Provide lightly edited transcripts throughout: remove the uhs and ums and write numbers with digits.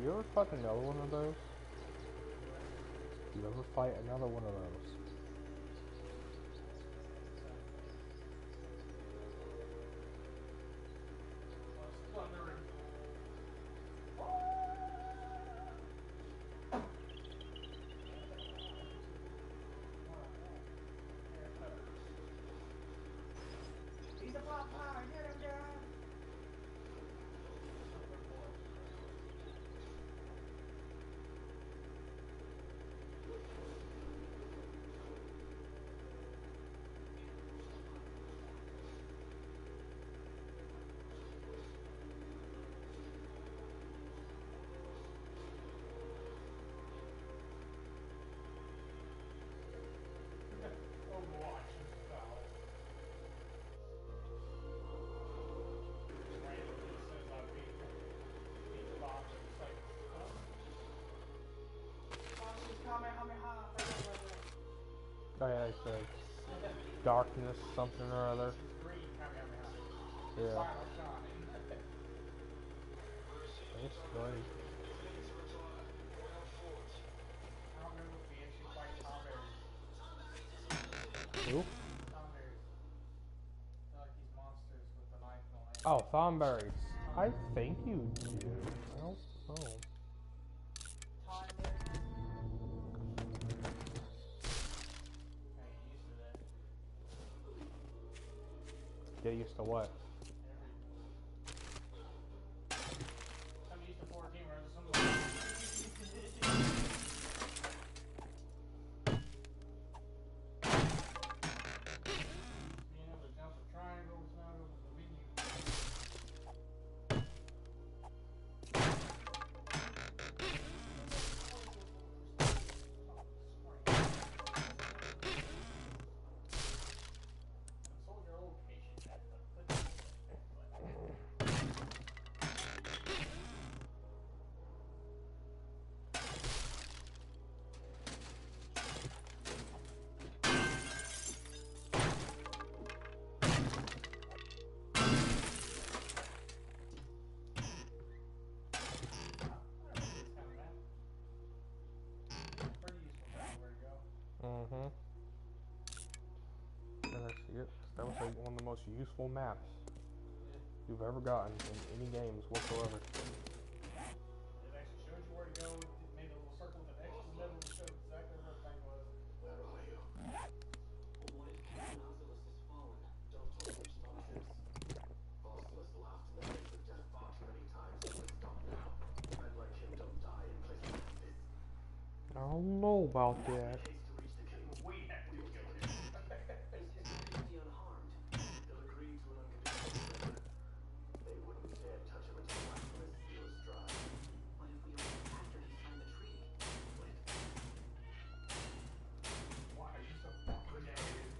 You ever fight another one of those? You ever fight another one of those? He's a pop pie, get him, guys! Overwatch is foul. Randomly says I beat the box. It's like, Fox's Kamehameha. Oh yeah, it's darkness, something or other. It's green Kamehameha. Yeah. Final shot. It's great. I don't remember if he actually fight Tom Berries. Who? Tom Berries. They're like these monsters with the knife on it. Oh, Thornberries. I think you do. I don't know. Tom Berries. Hey, you used to that. Get used to what? I'm used to 14 whereas some of being able to jump the triangles now with the menu. Console your location at the click. Pretty useful to know where to go. Mm-hmm. Yep. That was like one of the most useful maps you've ever gotten in any games whatsoever. It actually showed you where to go. It made a little circle with an X in the middle to show exactly where everything was. Where are you? What? Nautilus has fallen. Don't talk such nonsense. Basilisk laughed in the face of death far too many times. Let's stop now. Men like him don't die in places like this. I don't know about that. Haste to reach the king. We have to kill him. Is his majesty unharmed? He'll agree to an unconditional surrender. They wouldn't dare touch him until Nautilus seal is dry. What if we went after he signed the treaty? Wait. Why are you so fucking negative?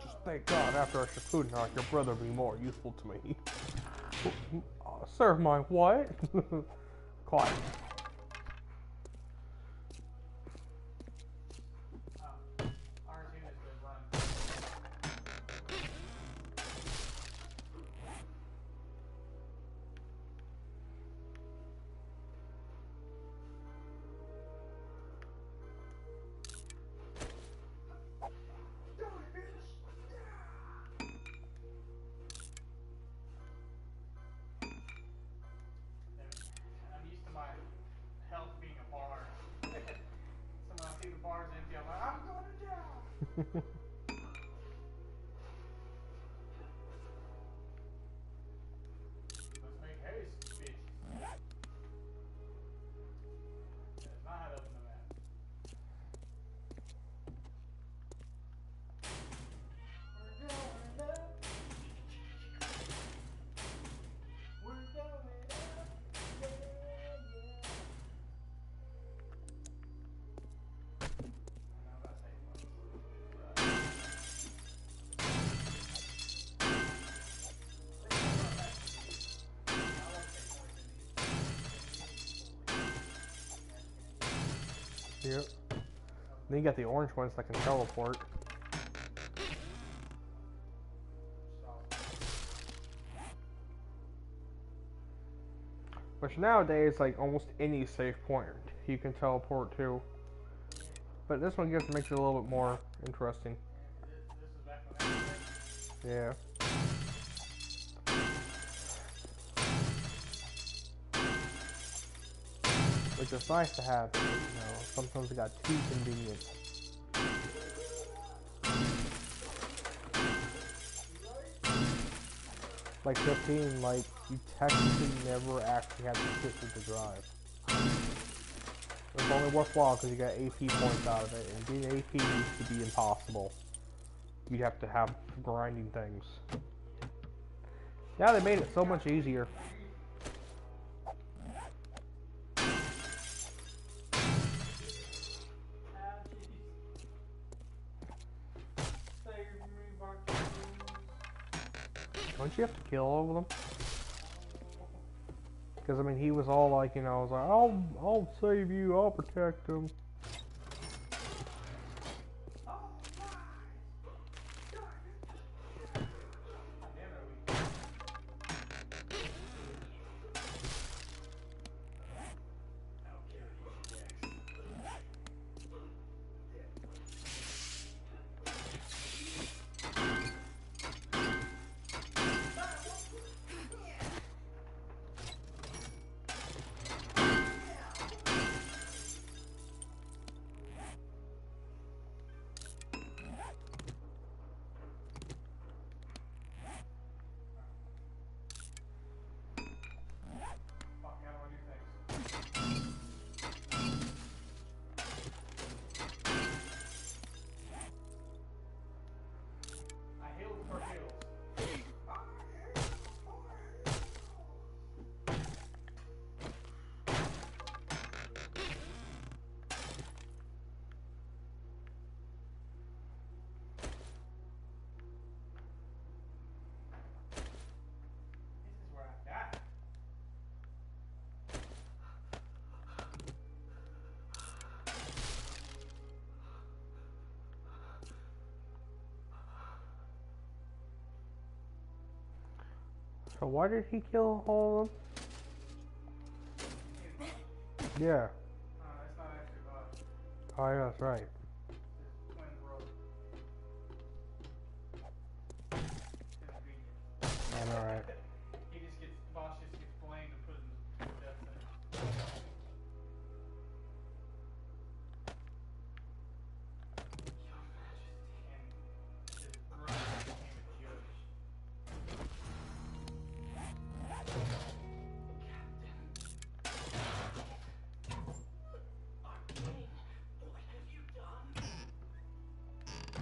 Just thank God after I Shippuden, your brother be more useful to me. Sir, my what? Quiet. R2 is good run. I'm used to my health being a bar. So when I see the bar's empty, I'm like, I'm going to die. Let's make haste, bitch. That's not how to open the map. We're going up. We're going up. Yeah, yeah. I know about safe ones. Yep. Then you got the orange ones that can teleport. Which nowadays, like almost any safe point you can teleport to. But this one makes it a little bit more interesting. This is back when that was Yeah. Which is nice to have, but, sometimes it got too convenient. Like 15, like, you technically never actually had to sit through the drive. It was only worthwhile because you got AP points out of it, and getting AP used to be impossible. You'd have to have grinding things. Now they made it so much easier. Don't you have to kill all of them? Because I mean, he was all like, I was like, I'll save you, I'll protect him. So why did he kill all of them? Yeah. That's not actually God. Oh yeah, that's right. It's his twin brother. Convenient. Alright. He just gets, boss just gets blamed and put in the death sentence. Your Majesty. And his brother became a judge. Captain. Arcane, what have you done?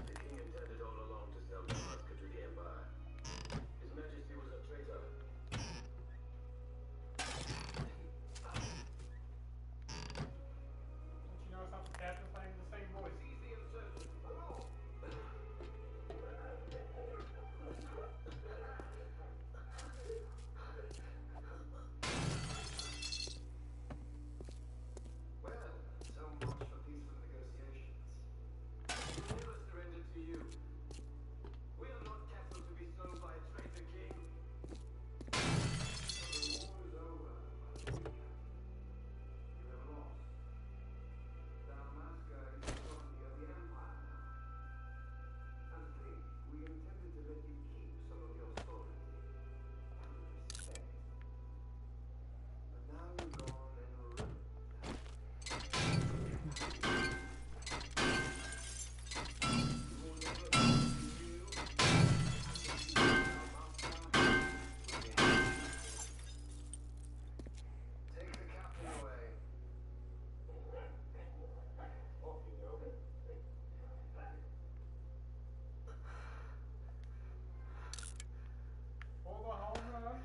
The king intended all along to sell Damaska to the Empire. His Majesty was a traitor. Don't you notice how the captain's saying the same voice? Seize the insurgents. Follow. Well, so much for peaceful negotiations. We never surrender to you. We are not cattle to be sold by a traitor king. The war is over, my lord. You have lost. Damaska is the property of the Empire now. As king, we intended to let you keep some of your sovereignty out of respect. But now you're gone and ruined that. Take the captain away. Off you go. For the home run.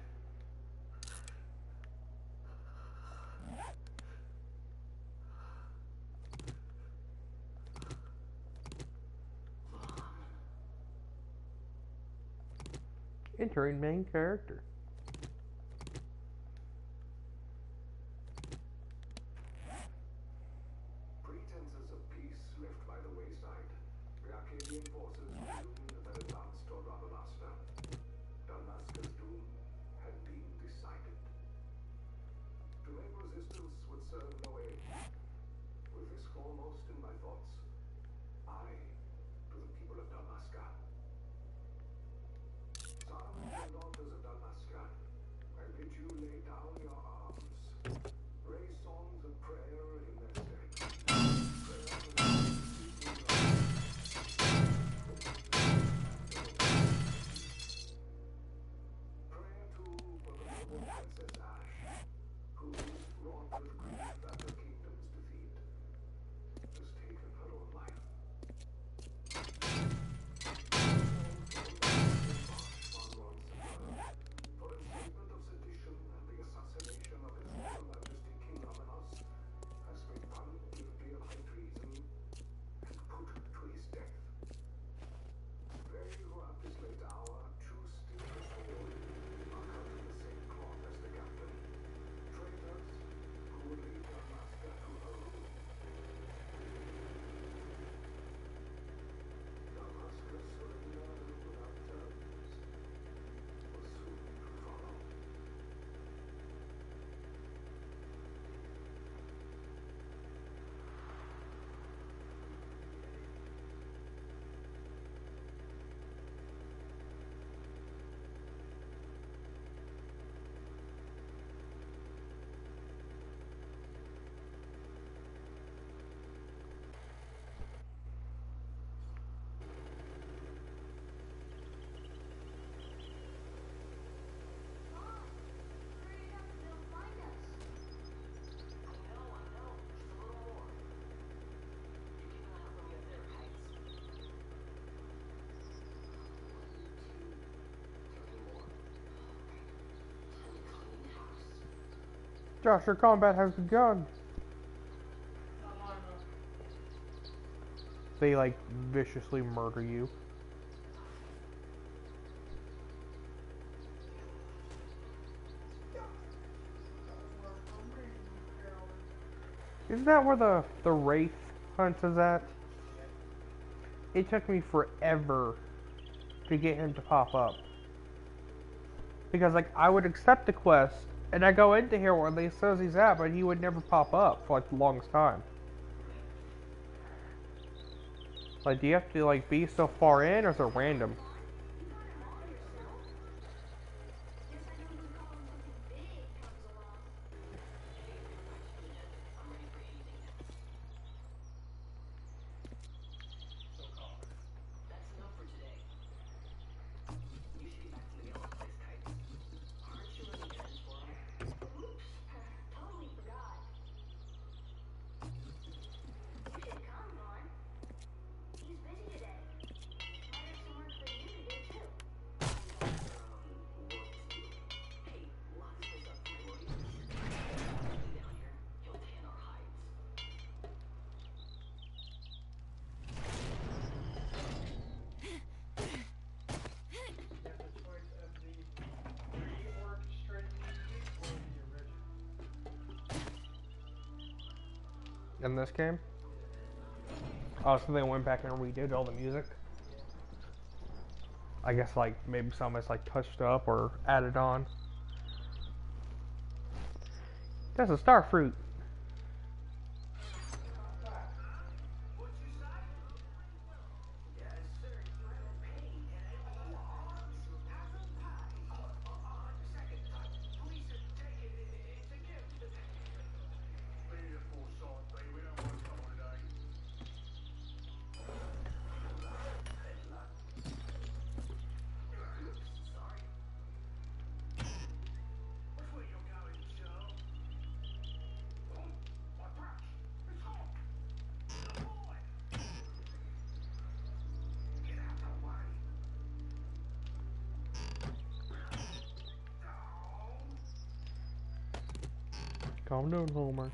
Entering main character. Pretenses of peace left by Empyrean forces presumed that advanced toward Ravenasta. Dalmasca's doom had been decided. To make resistance would serve no aid. With this foremost in my thoughts, I, to the people of Dalmasca. Sons and daughters of Dalmasca, I bid you lay down your arms. Raise songs of prayer in their stead. Prayer for the prayer too for the noble Princess Ash, who, wrought with grief at her kingdom's defeat, has taken her own life. For incitement of sedition and the assassination of His Royal Majesty King Amenas, has been found guilty of high treason and put to his death. They who at this late hour choose still the sword are cut in the same cloth as the captain. Traitors who would lead their master to her ruin. Damascus surrender without terms was soon to follow. Josh, your combat has begun. They like viciously murder you. Isn't that where the Wraith hunt is at? It took me forever to get him to pop up. Because like I would accept the quest and I go into here where they says he's at, but he would never pop up for like the longest time. Like, do you have to like be so far in, or is it random? That's enough for today. You should get back to the yellow place, Titan. Aren't you running errands for him? Oops, totally forgot. You should come, Vaughn. He's busy today. Might have some work for you to do, too. Work to do. Hey, lock this place up for me, will you? He'll be down here. He'll tan our hides. You have the choice of the re-orchestrated music or the original. In this game? Oh, so they went back and redid all the music? I guess like maybe some is like touched up or added on. That's a star fruit. What'd you say? Yes, sir. You haven't paid yet. Hasn't paid? Just a second. Please take it. It's a gift. Be the foresight, B. We don't want trouble today. Sorry. Which way you going, Joe? Oh, my brush. It's hot. The boy. Get out the way. Oh. Calm down, Homer.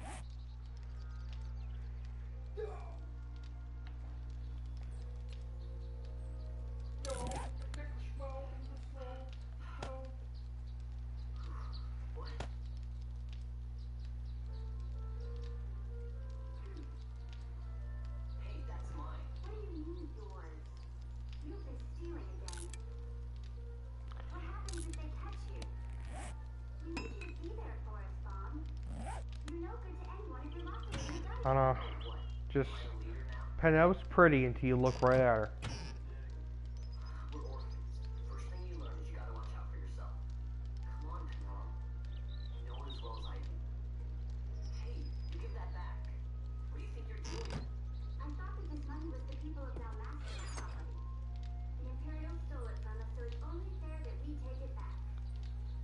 Hey, that's mine. What do you mean, yours? don't know. What? Just I'm a leader now? Penelope's pretty until you look right at her. We're orphans. First thing you learn is you gotta watch out for yourself. Come on, Penelope. You know it as well as I do. Hey, you give that back. What do you think you're doing? I thought that this money was the people of Dalmasca's property. The Imperial stole it from us, so it's only fair that we take it back.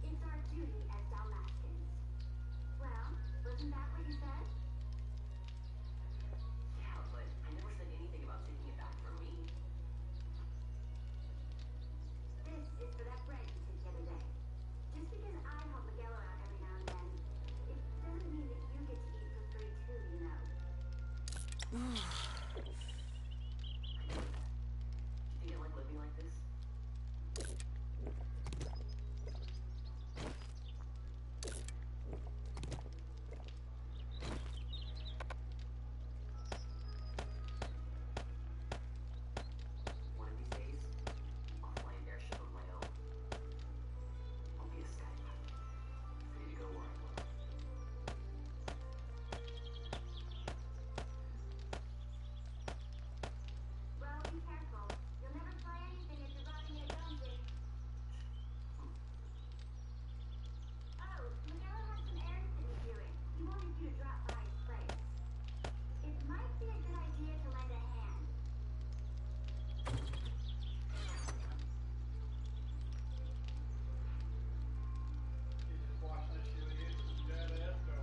It's our duty as Dalmascans. Well, wasn't that what you said? Yeah, but I never said anything about taking it back from me. This is for that bread you took the other day. Just because I help Miguel out every now and then, it doesn't mean that you get to eat for free too, you know. Do you think I like living like this? One of these days, I'll fly an airship of my own. I'll be a skydriver, free to go where I want. Well, be careful. You'll never fly anything if you're riding in a dungeon. Oh, Miguel has some errands that he's doing. He wanted you to drop by his place. It might be a good idea to lend a hand. You just watch that shit again. Dead ass go.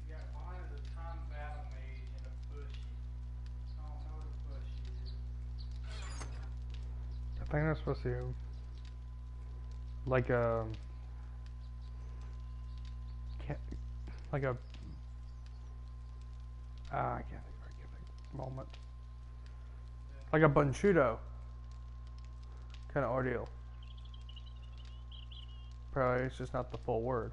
You got mine as a time battle mage and a bushy. I don't know what a bushy is. I think that's supposed to like a like a I can't think of it. Moment. Like a Bunchudo kind of ordeal. Probably it's just not the full word.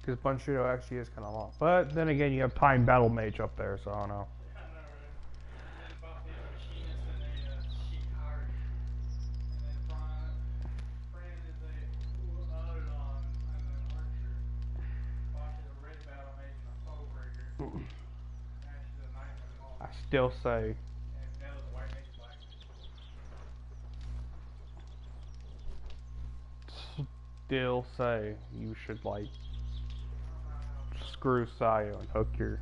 Because Bunchudo actually is kind of long. But then again, you have Time Battle Mage up there, so I don't know. I know, right? And then about these machinists and a Shikari. And then Fran is a Udon and an archer. Bosch is a red battle mage and a foe breaker. Ash is a knight and a monk. I still say And Nell's a white mage, black mage. you should like screw Sayo and hook your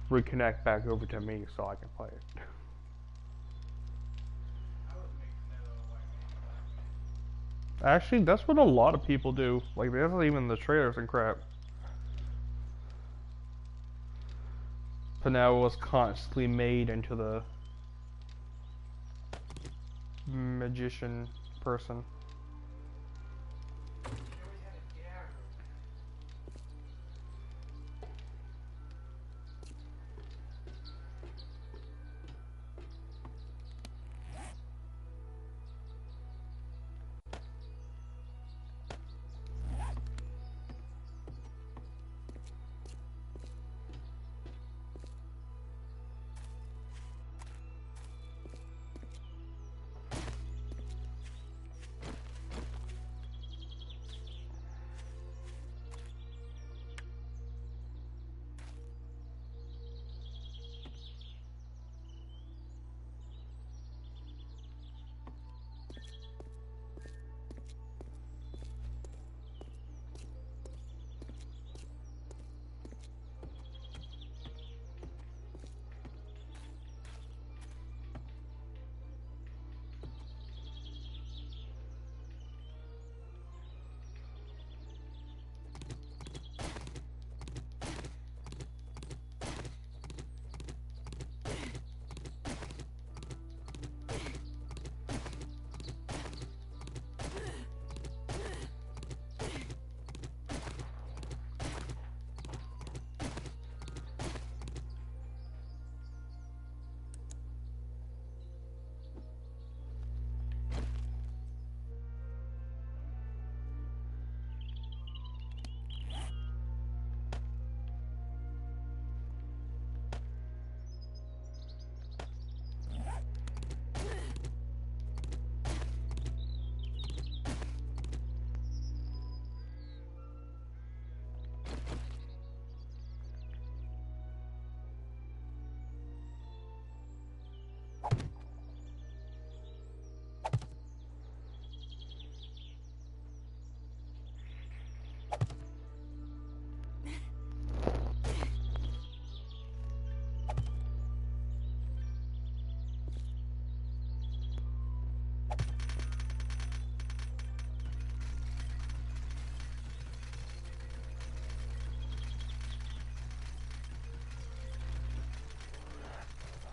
reconnect back over to me so I can play it. I would make Nell a white mage, black mage. Actually, that's what a lot of people do. Like, that's not even the trailers and crap. Panel was constantly made into the magician person. She always had a gag.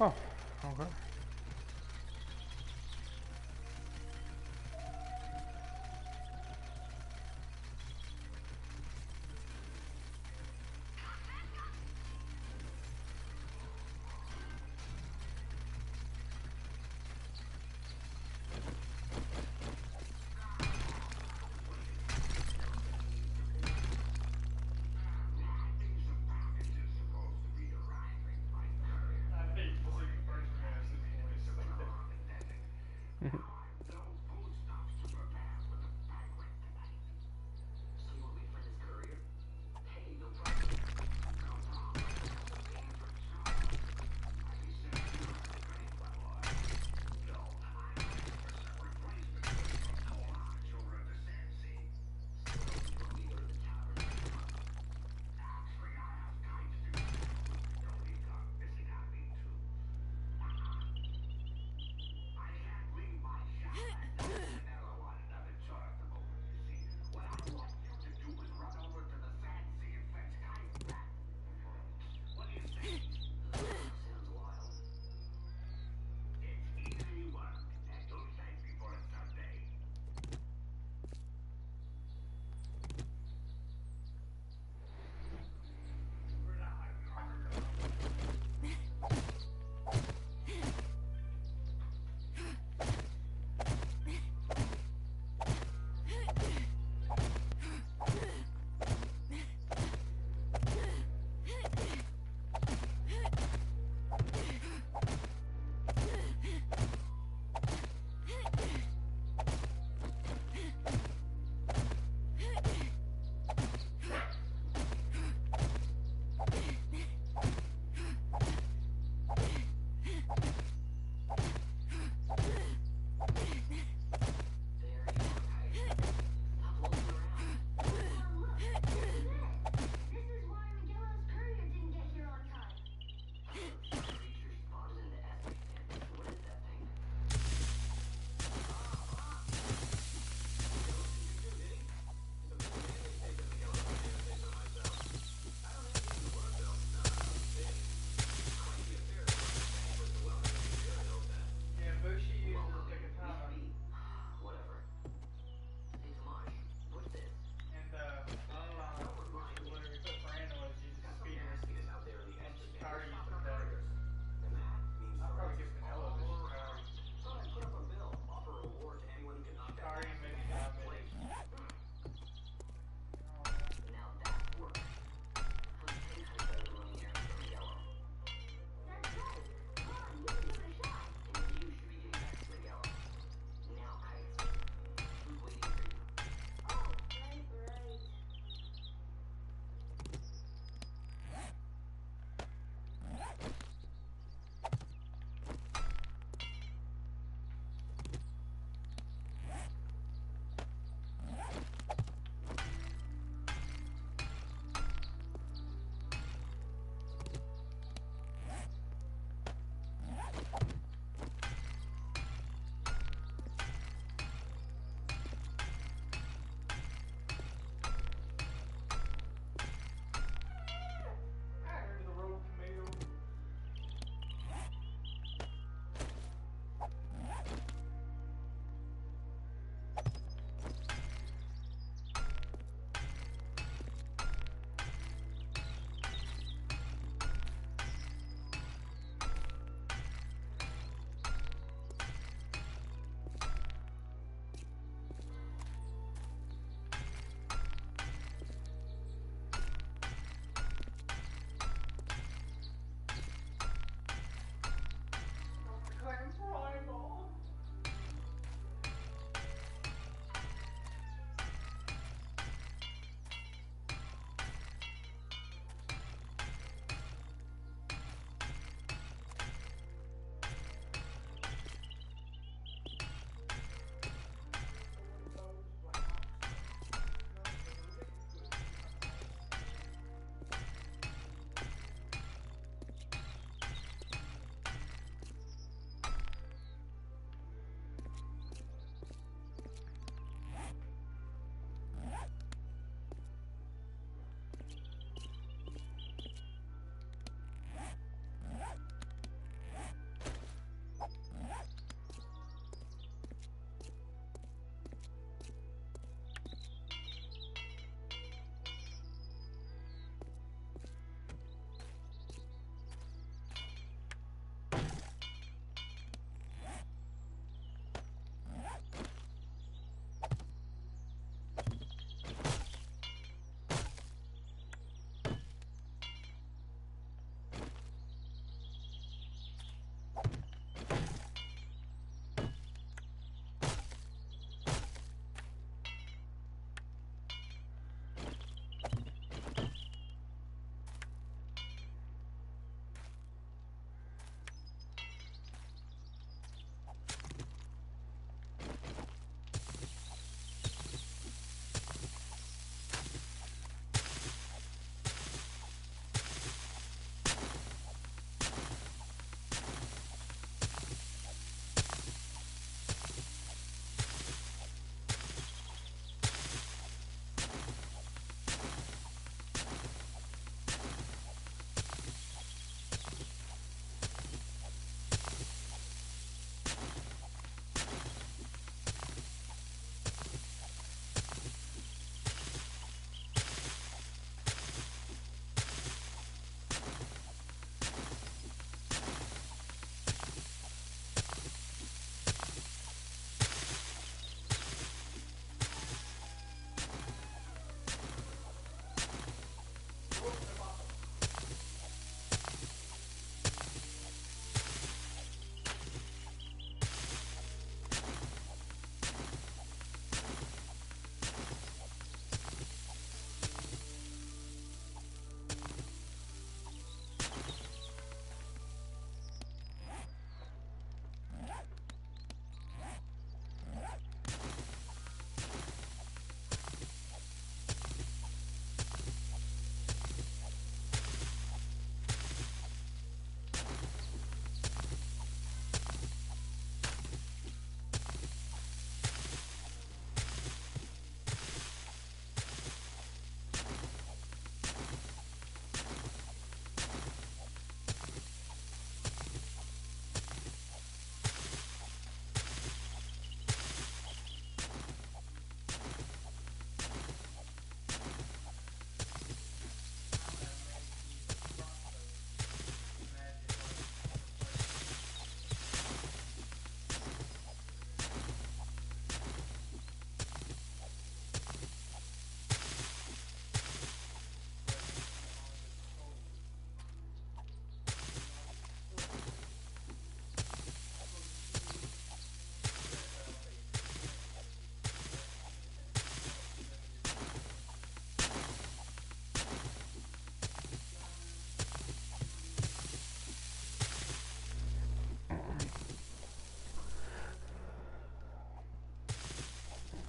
Oh, okay. I hate the single person message.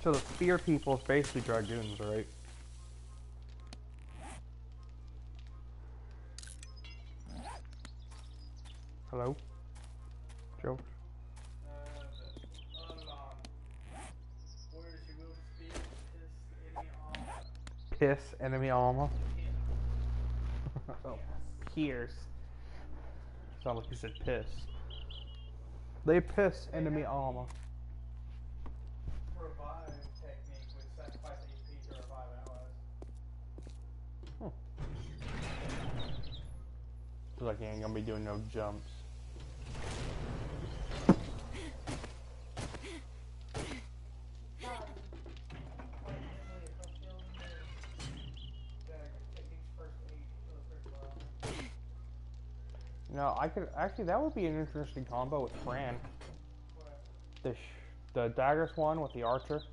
So the spear people is basically dragoons, right? Hello? Joe? The Ulan. Warriors who wield spears piss enemy armor. Piss enemy armor. Yes. Oh, pierce. Sound like you said piss. They piss enemy armor. Revive technique would sacrifice HP to revive allies. Feel like you ain't gonna be doing no jumps. Quite easily if I'm killing the dagger. Technique's first aid for the first round. No, I could actually. That would be an interesting combo with Fran. What? The daggers one with the archer.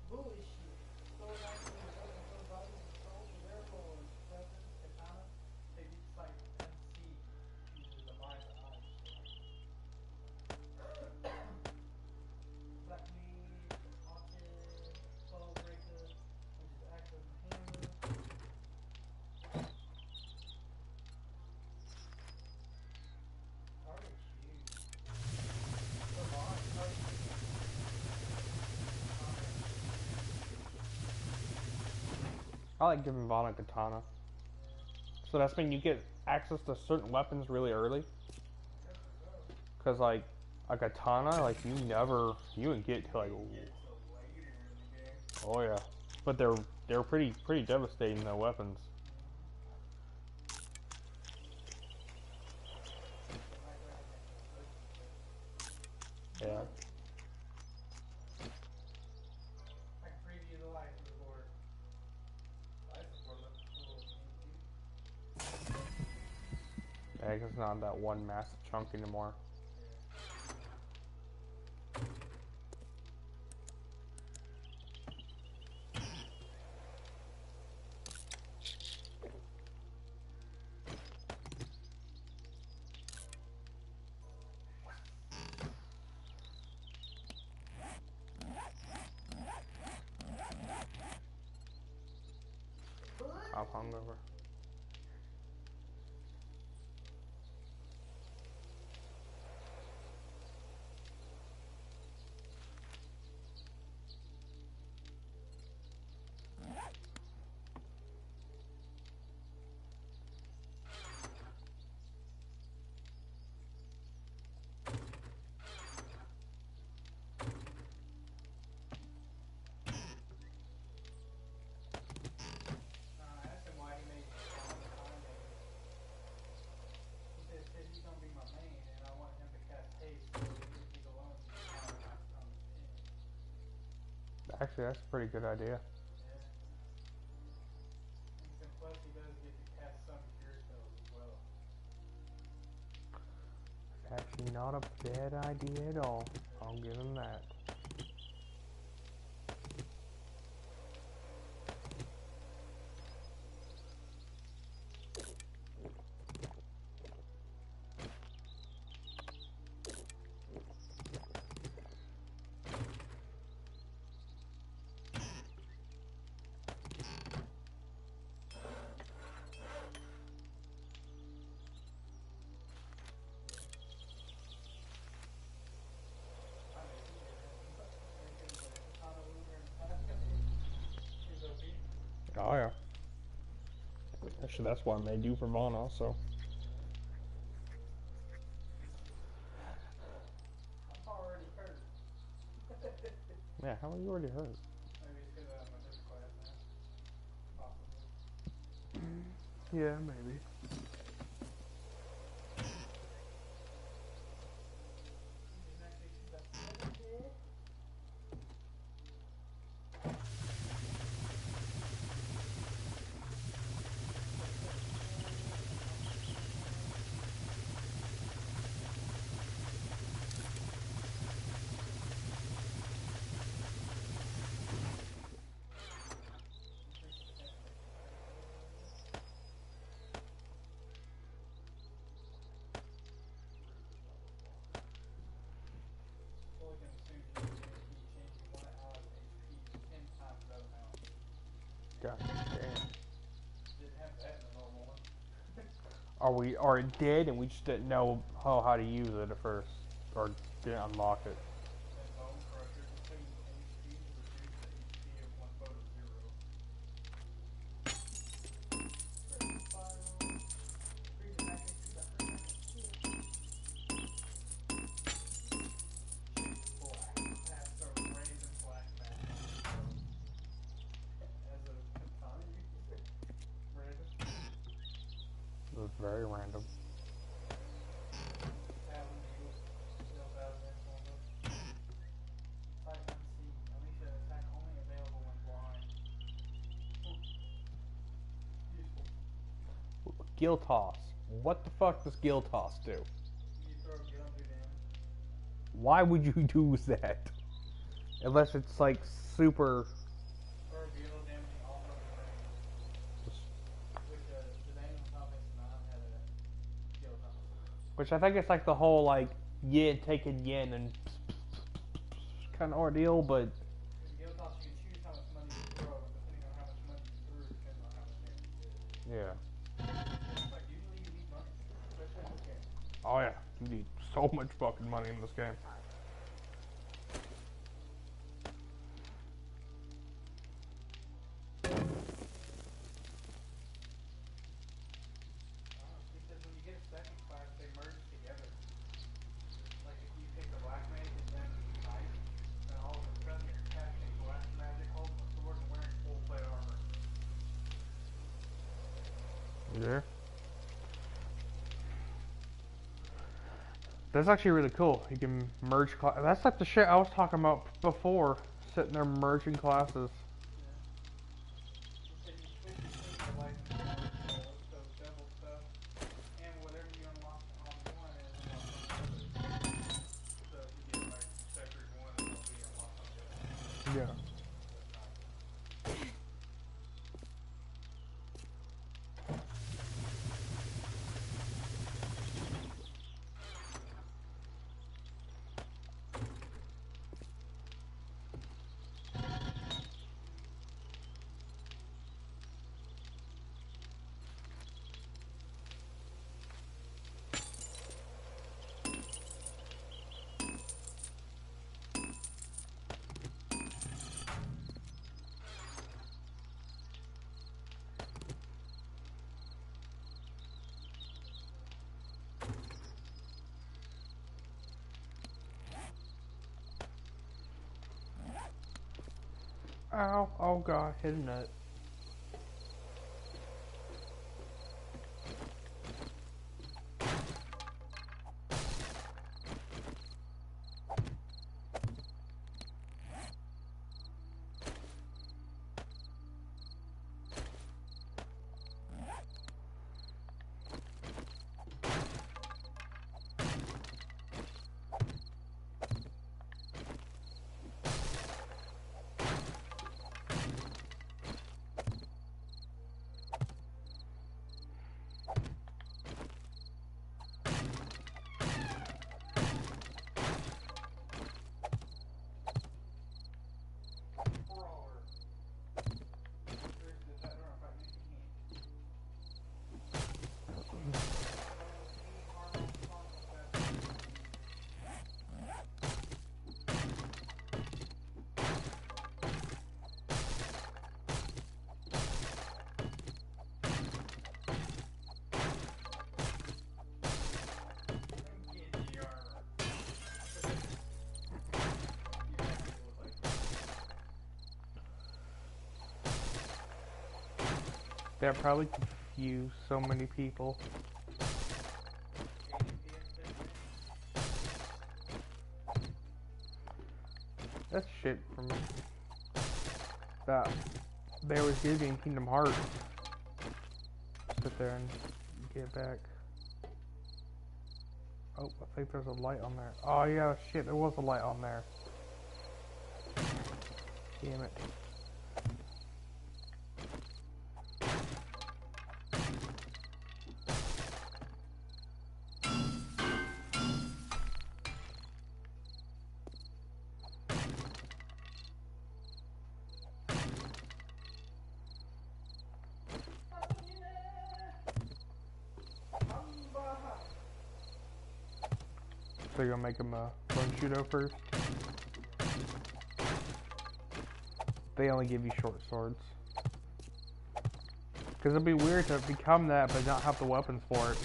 Bullshit. Sword knights and weapons, those bodies and souls of their lords. Weapons, katana, technique sight unseen. Uses the mind's eye. Black Mead, Archer, Soul Breaker, which is axe and hammer. Target shoes. Savant, target shoes. I like giving Vaughn a katana. So that's when you get access to certain weapons really early. Cause like a katana, like you wouldn't get to like. Get till later in the game. Oh yeah, but they're pretty devastating though weapons. Yeah. I can preview the license board. License board looks cool to me too. Yeah, 'cause it's not that one massive chunk anymore. I'm hungover. I asked him why he made all the time names. He said, he's gonna be my main, and I want him to cast haste, so if he's alone, he's on his team. Actually, that's a pretty good idea. Yeah. And plus, he does get to cast some cure spells as well. Actually, not a bad idea at all. I'll give him that. Oh yeah. Actually, that's what I may do for Vaughn also. I'm already hurt. Yeah, how are you already hurt? Maybe it's because I'm a different class now. Possibly. Yeah, maybe. God damn. Didn't have that in the normal one. Are it dead and we just didn't know how to use it at first, or didn't unlock it? And Bone Crusher consumes HP to reduce the HP of one foe to 0. Press spiral. Increase attack HP by 3 seconds. Black. Cast a random black magic on the foe. As a katana user. Random. It was very random. Talon Needle. Deals out of influence. Sight unseen. Unleash an attack only available when blind. Useful. Gil Toss. What the fuck does Gil Toss do? You throw a gil and do damage. Why would you do that? Unless it's like super. Throw a gil damaging all other things. Which the name of Thomas 9 had a gil toss. Which I think it's like the whole like yin taking yin and kind of ordeal, but In gil toss you can choose how much money you throw, and depending on how much money you threw, depends on how much damage you did. yeah. Like usually you need money, especially in this game. Oh yeah, you need so much fucking money in this game. Because when you get a second class, they merge together. Like if you pick the black mage and then knight, then all of a sudden you're casting black magic, holding a sword, and wearing full plate armor. Yeah. That's actually really cool. You can merge that's like the shit I was talking about before. Sitting there merging classes. Because you switch between the light and the dark, so double stuff, and whatever you unlock on one is unlocked on the other. So if you get like Separate one, it'll be unlocked on the other. Yeah. That's nice. Ow! Oh god, hit a nut. Brawler. There's the that run fight you can. Any harm on top of that. Get the armor. You have to look like That probably confused so many people. That's shit from that they always give you in Kingdom Hearts. Sit there and get back. Oh, I think there's a light on there. Oh yeah, shit, there was a light on there. Damn it. they're gonna make him a Bunshudo first. They only give you short swords. Because it'd be weird to become that but not have the weapons for it.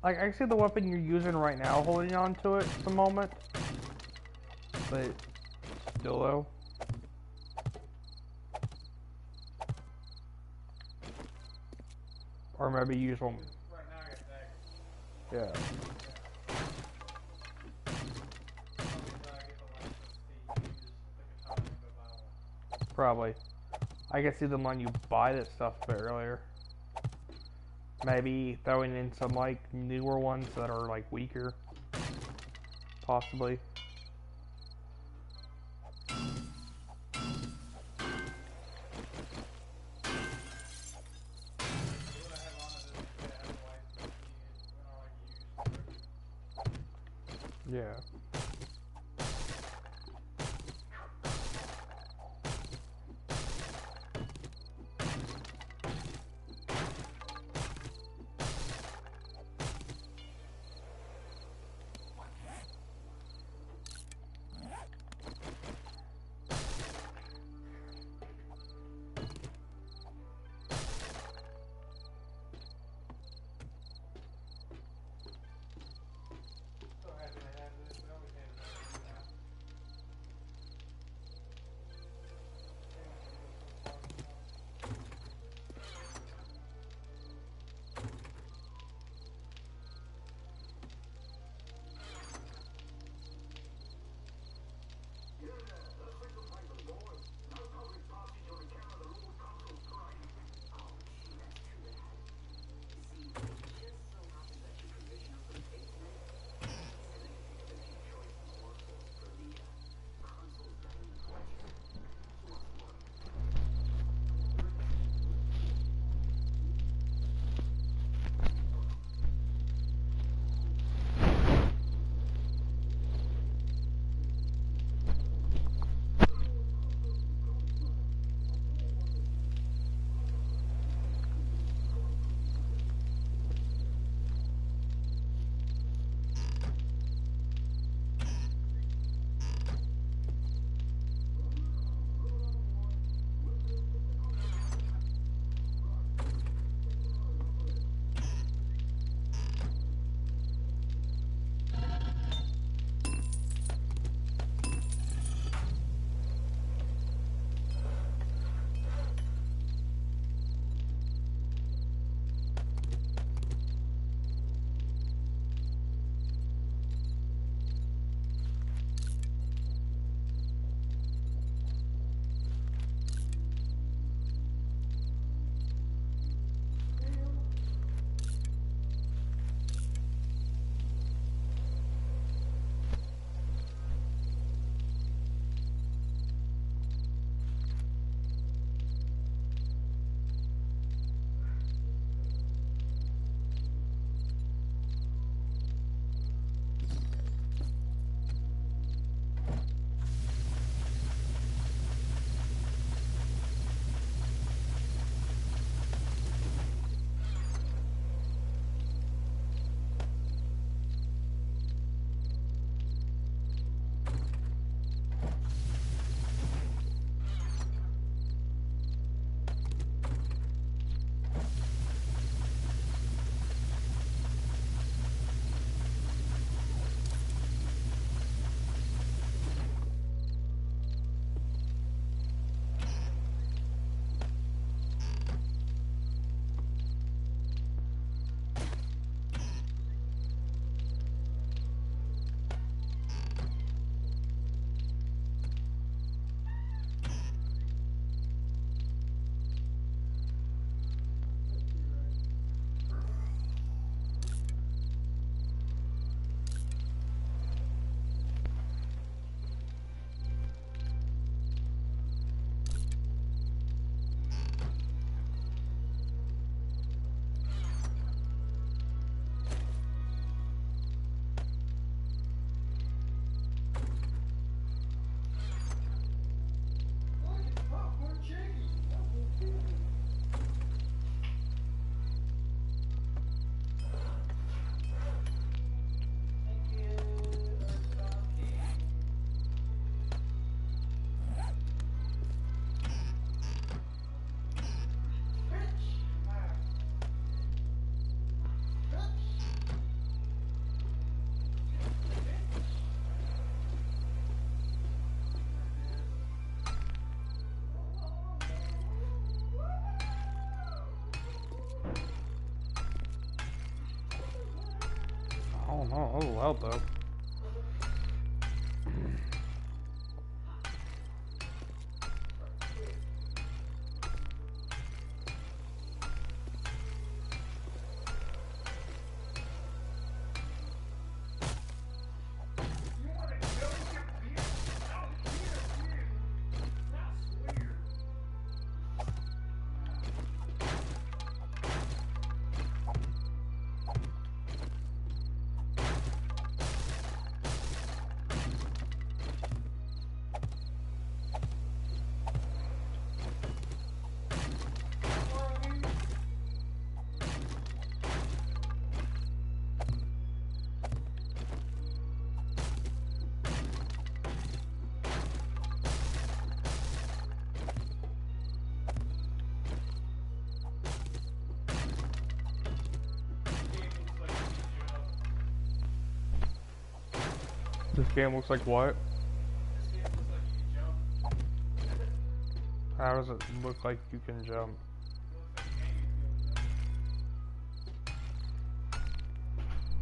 Like, I see the weapon you're using right now holding on to it at the moment. But, still though. Or maybe use one. Right now I got daggers. Yeah. Probably. I can see the one you buy that stuff a bit earlier. Maybe throwing in some like newer ones that are like weaker. Possibly. Yeah. So happy to have this. don't know. That was loud though. You want to go get beer? Oh, beer. That's weird. This game looks like what? How does it look like you can jump?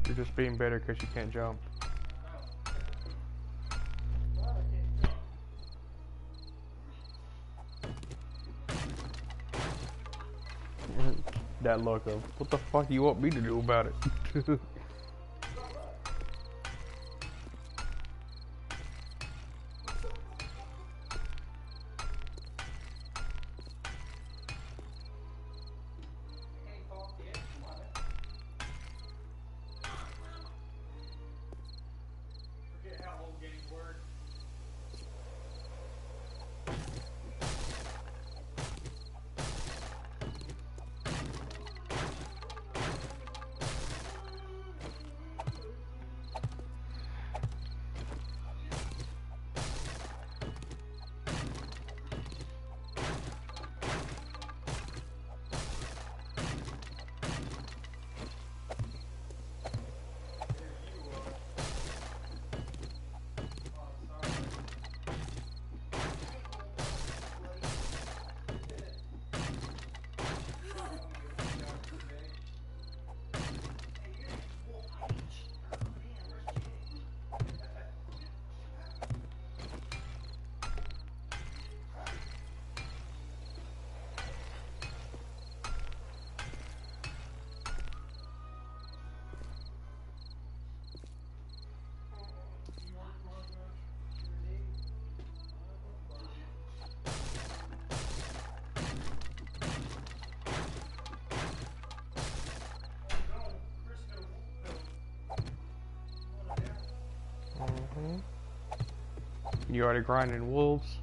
You're just being better because you can't jump. That look of, what the fuck do you want me to do about it? Forget how old games work. You already grinding wolves?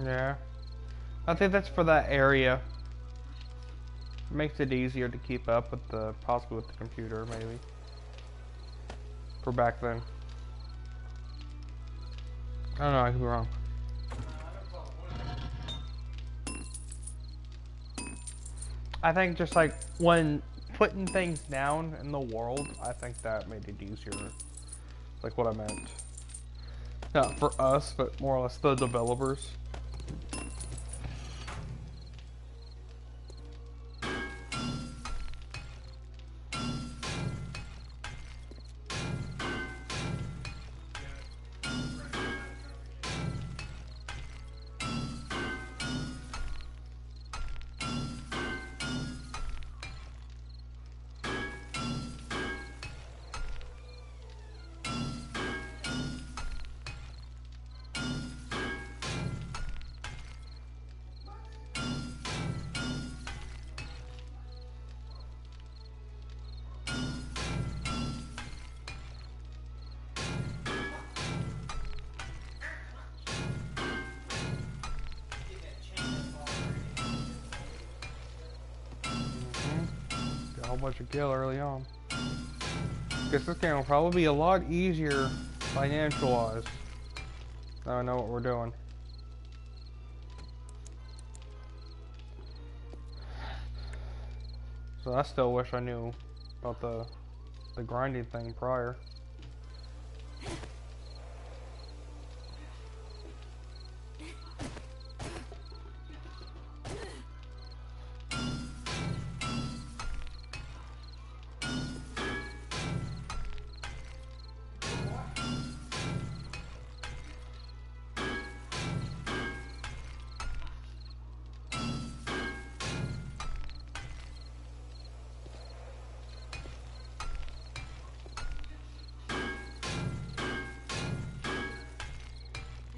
Yeah. I think that's for that area. Makes it easier to keep up with the, possibly with the computer, maybe. For back then. I don't know, I could be wrong. I think just like when putting things down in the world, I think that made it easier. Like what I meant. Not for us, but more or less the developers. bunch of gil early on. Because this game will probably be a lot easier financial-wise. Now I know what we're doing. So I still wish I knew about the grinding thing prior.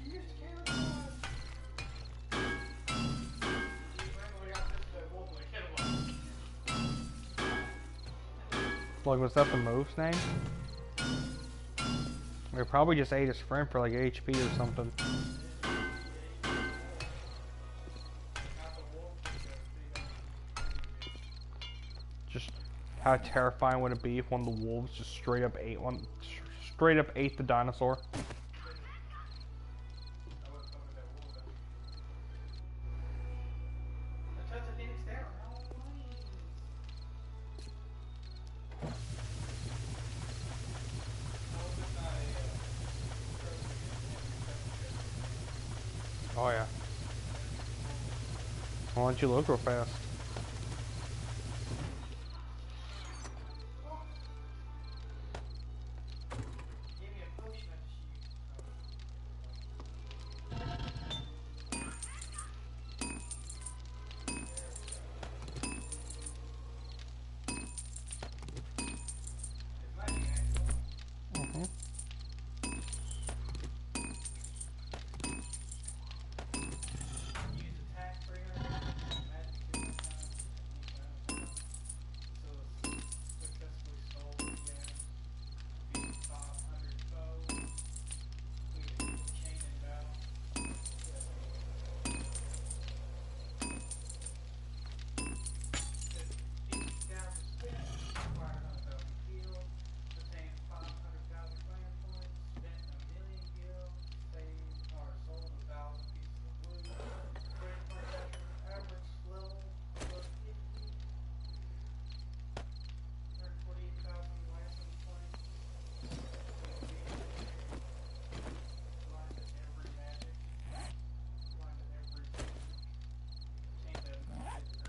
He used camouflage. We got this wolf with camouflage. Like, was that the move's name? We probably just ate his friend for like HP or something. Just how terrifying would it be if one of the wolves just straight up ate the dinosaur? Touch the Phoenix down. Oh yeah. Why don't you look real fast? Give me a potion of Mm-hmm. use attack 300, magic 200, so successfully stole again. Beat 500 foes. We chain and battle. 50,000 spent, acquired 100,000 gil, retained 500,000 clan points, spent 1,000,000 gil, saved or sold 1,000 pieces of wood. Credit point average level above 50. Earned 48,000 license points. Learned every magic. Learned every change of magic.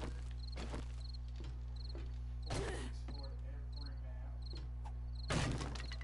Explored every map. Performed every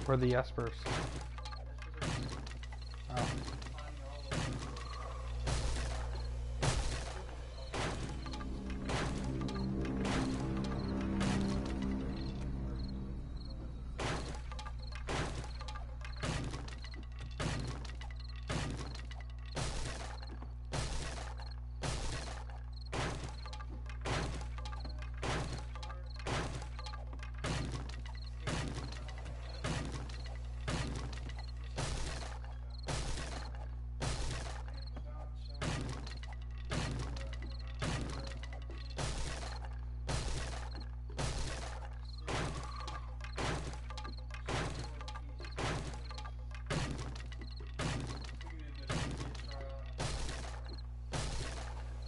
For the espers. Oh.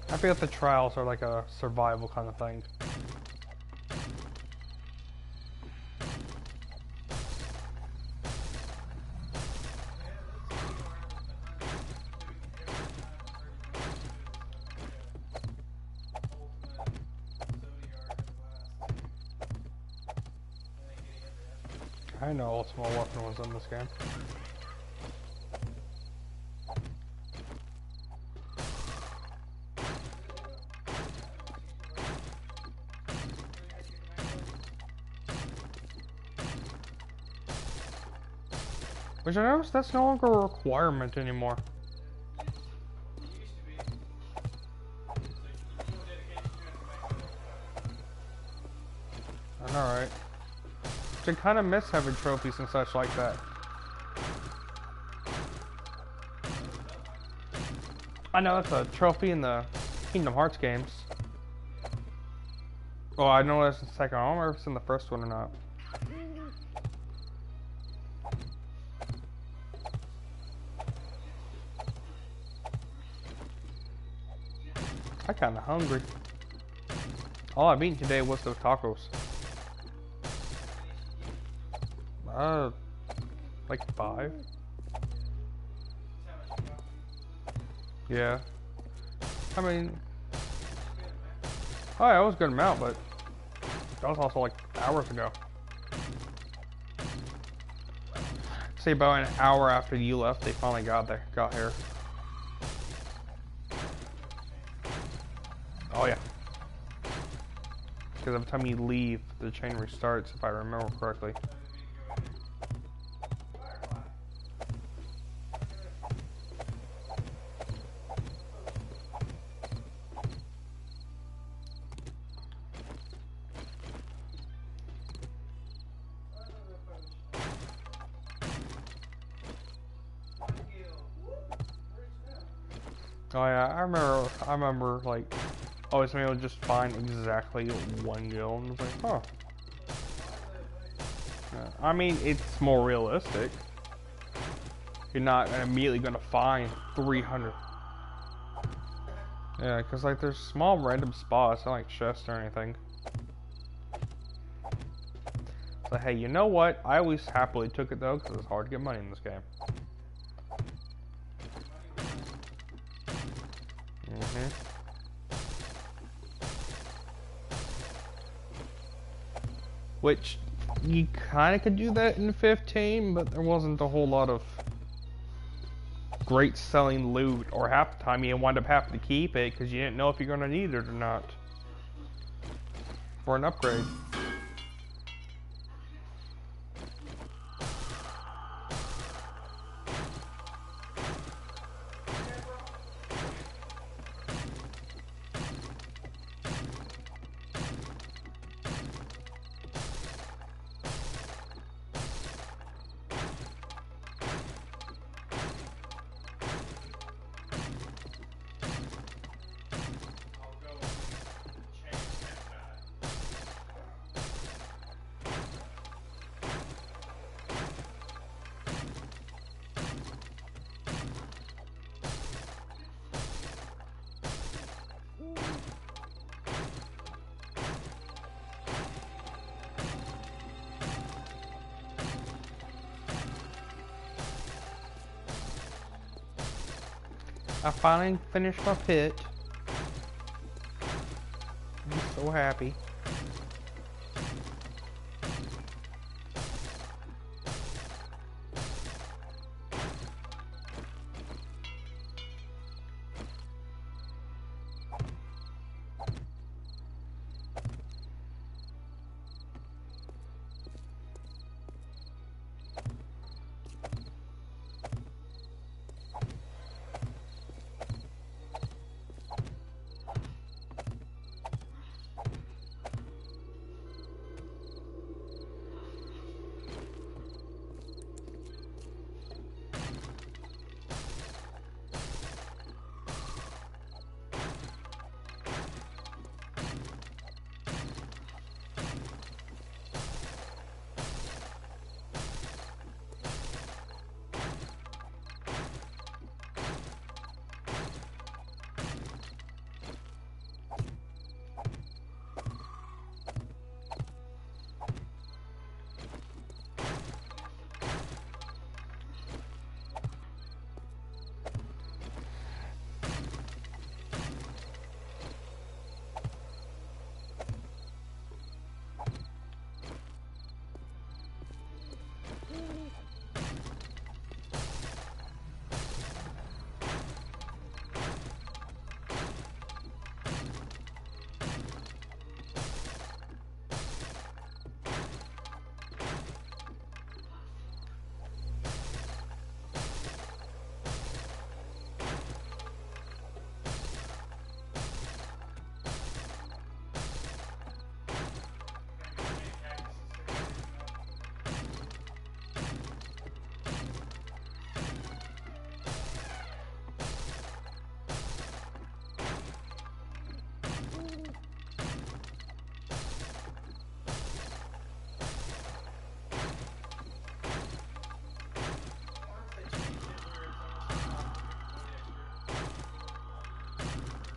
I feel like the trials are like a survival kind of thing. I know Ultimate Weapon was in this game. Which I noticed that's no longer a requirement anymore. It used to be. It's like full dedication you have to make it. I know, right? I kind of miss having trophies and such like that. I know it's a trophy in the Kingdom Hearts games. Oh, I know that's in the second. I don't remember if it's in the first one or not. I'm kind of hungry. All I've eaten today was those tacos. Like 5. Yeah. I mean, oh yeah, it was a good amount, but that was also like hours ago. Say about an hour after you left, they finally got here. Oh yeah. Because every time you leave, the chain restarts, if I remember correctly. Oh yeah, I remember like always being able to just find exactly one guild and was like, huh. Yeah, I mean, it's more realistic. You're not immediately gonna find 300. Yeah, because like there's small random spots, not like chests or anything. So hey, you know what? I always happily took it though, because it's hard to get money in this game. Which, you kind of could do that in 15, but there wasn't a whole lot of great selling loot, or half the time you wind up having to keep it because you didn't know if you're going to need it or not for an upgrade. I finally finished my pit. I'm so happy.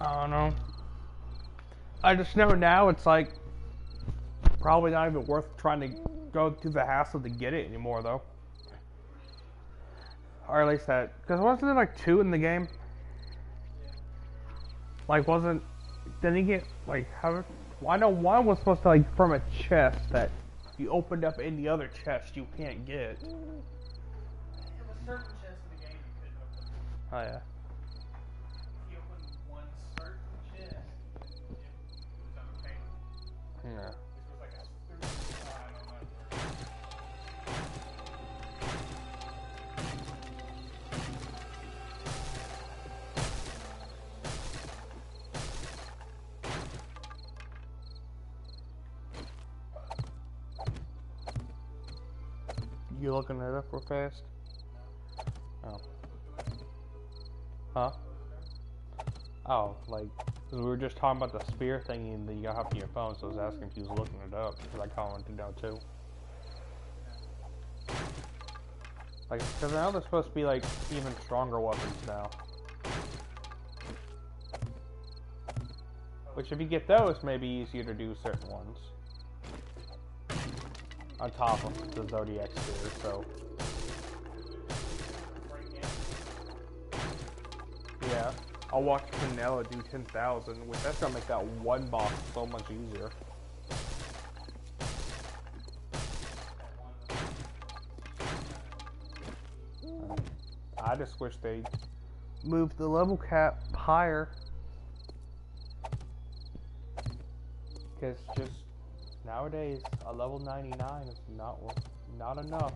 I don't know. I just know now it's like probably not even worth trying to go through the hassle to get it anymore, though. Or at least that, because wasn't there like 2 in the game? Like, didn't he get like how? Well, I know 1 was supposed to like from a chest that you opened up in the other chest you can't get. There was certain chests in the game you couldn't open. Oh yeah. If you opened one certain chest, it was okay. Yeah. This was like a stupid, I don't know. You looking it up real fast? Oh. Huh? Oh, like, 'cause we were just talking about the spear thingy and then you got up on your phone, so I was asking if you was looking it up, because I kind of wanted to know too. Like, because I know there's supposed to be, like, even stronger weapons now. Which, if you get those, may be easier to do certain ones. On top of the Zodiac Spear, so... Yeah. I'll watch Canella do 10,000, which that's gonna make that one boss so much easier. I just wish they moved the level cap higher. Because just nowadays, a level 99 is not enough.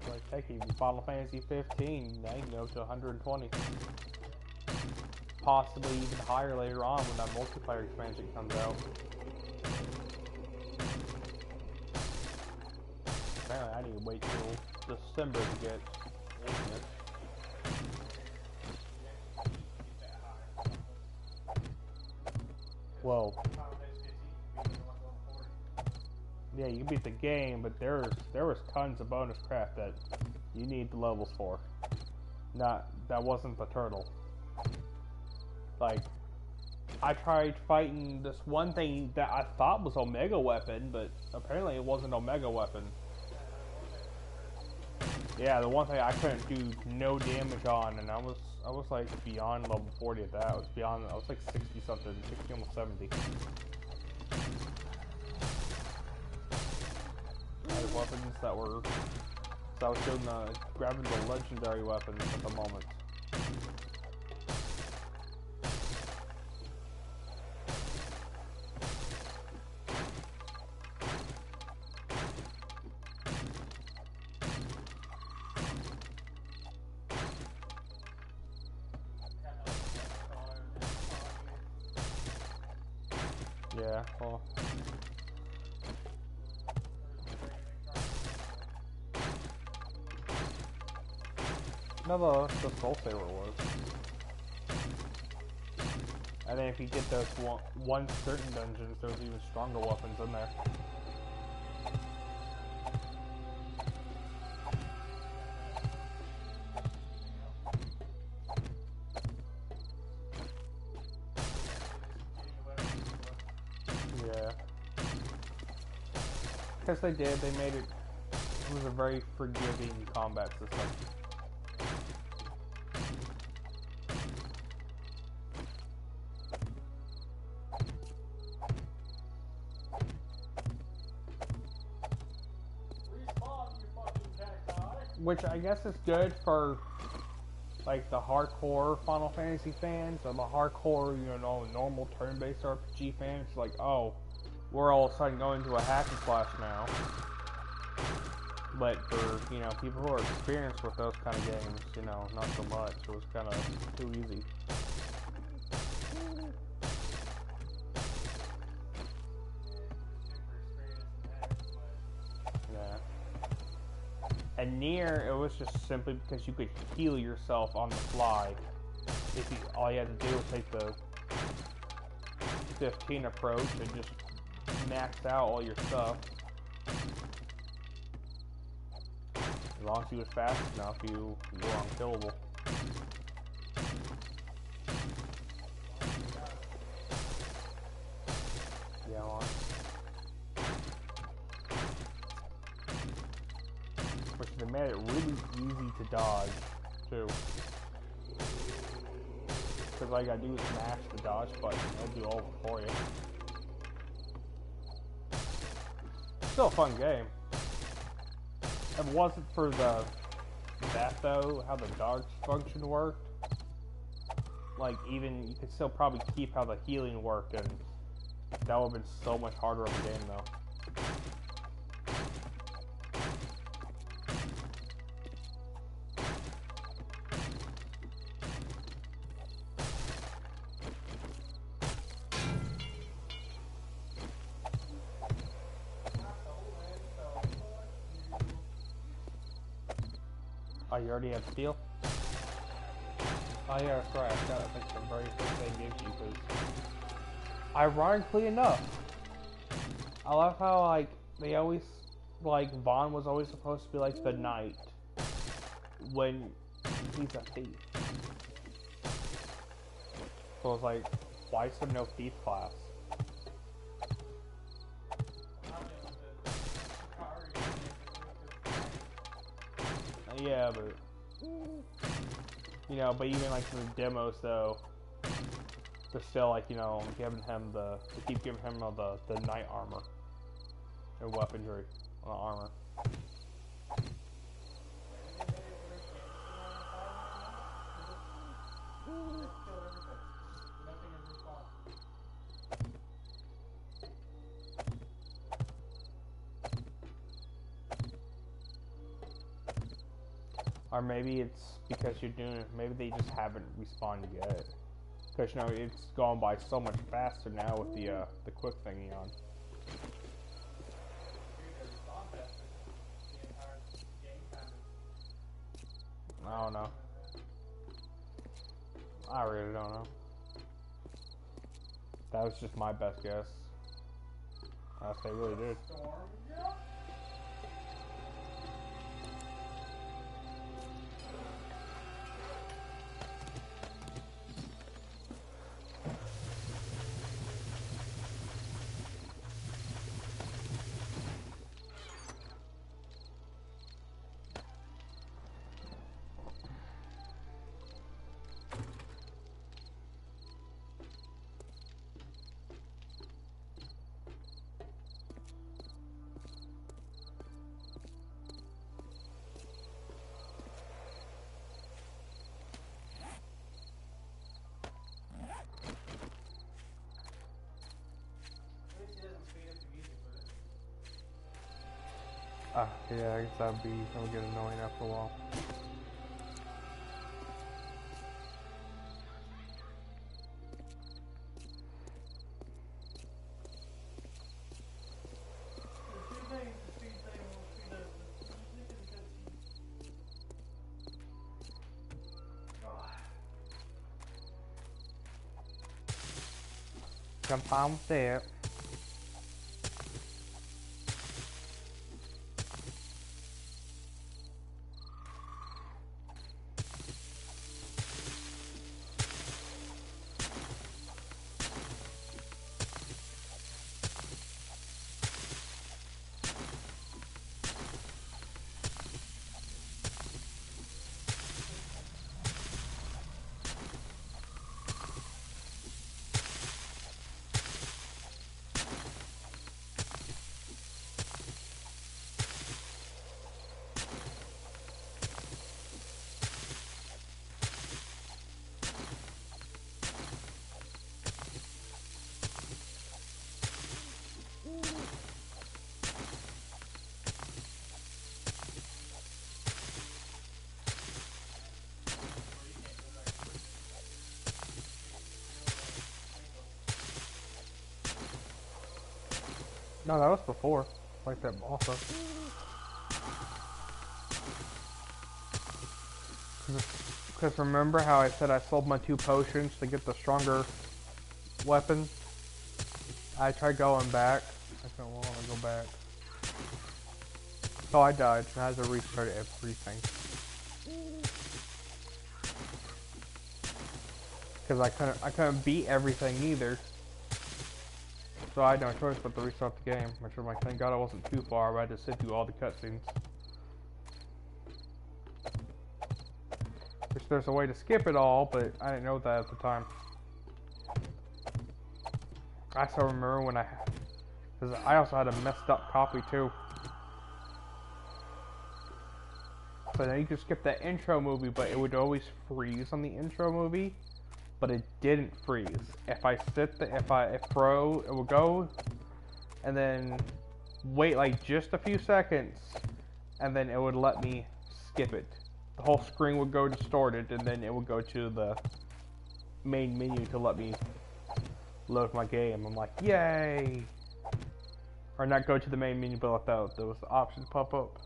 Like, heck, even Final Fantasy 15, now you can go to 120. Possibly even higher later on when that multiplayer expansion comes out. Apparently, I need to wait till December to get Infinite. Whoa. Yeah, you can beat the game, but there was tons of bonus crap that you need the levels for. That wasn't the turtle. Like, I tried fighting this one thing that I thought was Omega Weapon, but apparently it wasn't Omega Weapon. Yeah, the one thing I couldn't do no damage on, and I was like beyond level 40 at that. I was like 60 something, 60 almost 70. I had weapons that were, so I was doing grabbing the legendary weapons at the moment. Yeah, well. No, the Soul Saber was. And then if you get those one certain dungeons, there's even stronger weapons in there. Yeah. Because they did, they made it was a very forgiving combat system. Which I guess is good for like the hardcore Final Fantasy fans or the hardcore, normal turn-based RPG fans. Like, oh, we're all of a sudden going to a hack and slash now. But for, people who are experienced with those kind of games, not so much. It was kind of too easy. Yeah. And Nier, it was just simply because you could heal yourself on the fly. All you had to do was take the 15 approach and just max out all your stuff. As long as he was fast enough, you were unkillable. Yeah, well. Which they made it really easy to dodge, too. Because all you gotta do is mash the dodge button, it'll do all of it for you. Still a fun game. If it wasn't for that though, how the dodge function worked, like even you could still probably keep how the healing worked, and that would have been so much harder of a game though. Oh, you already have steel? Oh yeah, that's right. That's like the very first thing it gives you, because ironically enough, I love how like they always like Vaughn was always supposed to be like the knight when he's a thief. So it's like, why is there no thief class? Yeah, but you know, but even like the demos though, they're still like, you know, giving him they keep giving him the knight armor or weaponry on the armor. Or maybe it's because you're doing it, maybe they just haven't respawned yet. Because, you know, it's gone by so much faster now with the quick thingy on. I don't know. I really don't know. That was just my best guess. They really did. Yeah, I guess that would get annoying after a while. I'm fine with that. No, that was before. Like that also. Because remember how I said I sold my 2 potions to get the stronger weapon? I tried going back. I don't want to go back. Oh, I died. So I had to restart everything. Because I couldn't beat everything either. So I had no choice but to restart the game. Which I'm like, thank God I wasn't too far, but I had to sit through all the cutscenes. Which there's a way to skip it all, but I didn't know that at the time. I still remember when because I also had a messed up copy too. So now you could skip that intro movie, but it would always freeze on the intro movie. But it didn't freeze. If I throw, it would go, and then wait like just a few seconds, and then it would let me skip it. The whole screen would go distorted, and then it would go to the main menu to let me load my game. I'm like, yay! Or not go to the main menu, but let those options pop up.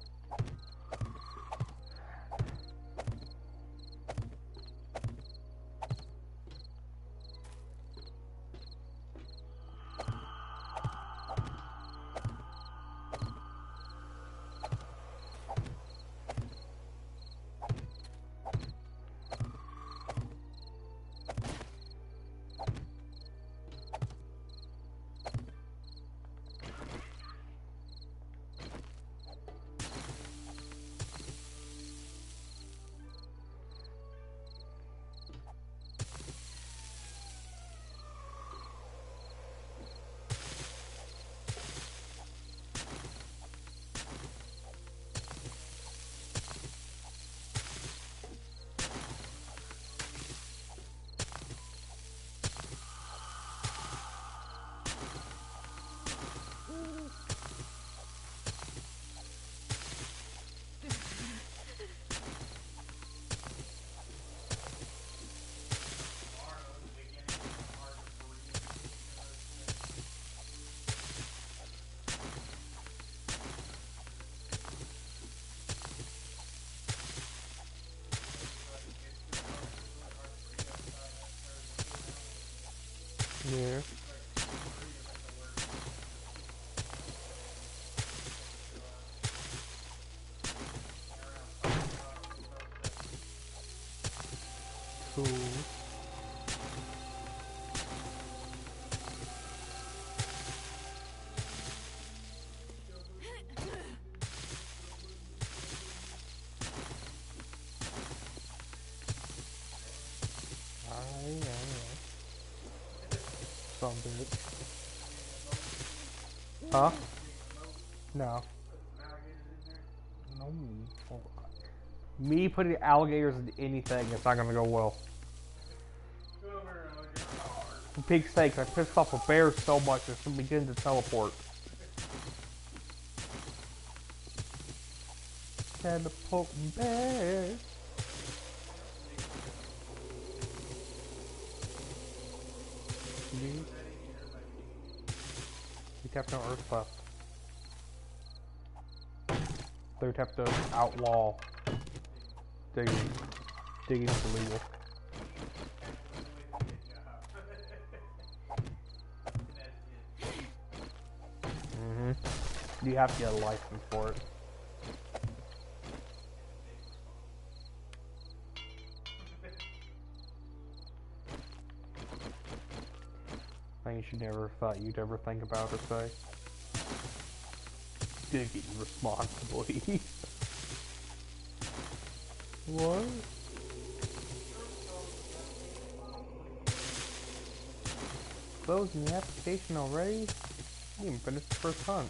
Yeah. Cool. Alright. Some bitch. Huh? No. No. Me putting alligators in anything, it's not gonna go well. For pig's sake, I pissed off a bear so much it's gonna begin to teleport. Teleporting bears. We have no earth left. They would have to outlaw digging. Digging is illegal. You have to get a license for it. I think you never thought you'd ever think about or say. Digging responsibly. What? Closing the application already? You didn't even finish the first hunt.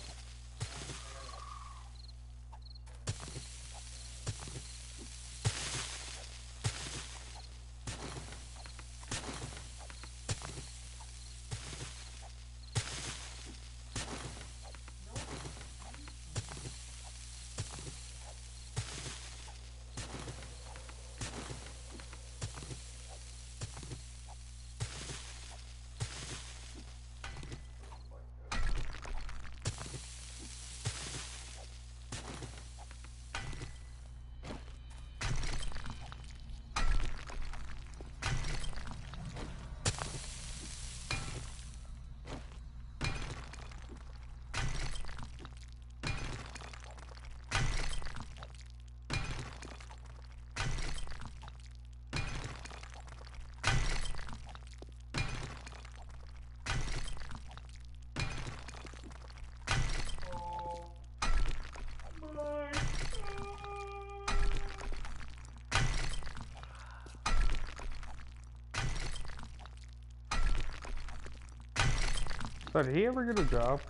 So did he ever get a job,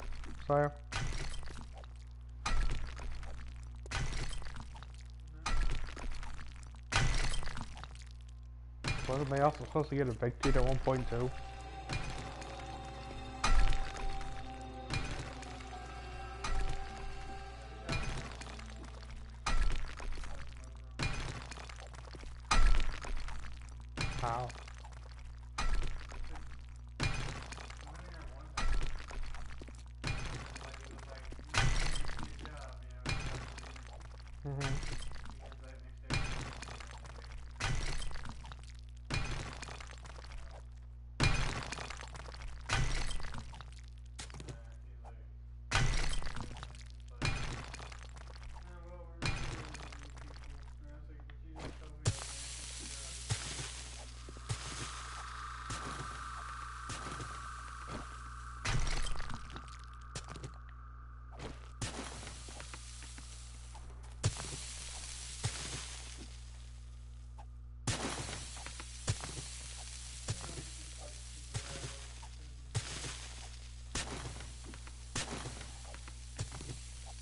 Sire? Wasn't they also supposed to get evicted at 1.2? How? Mm-hmm.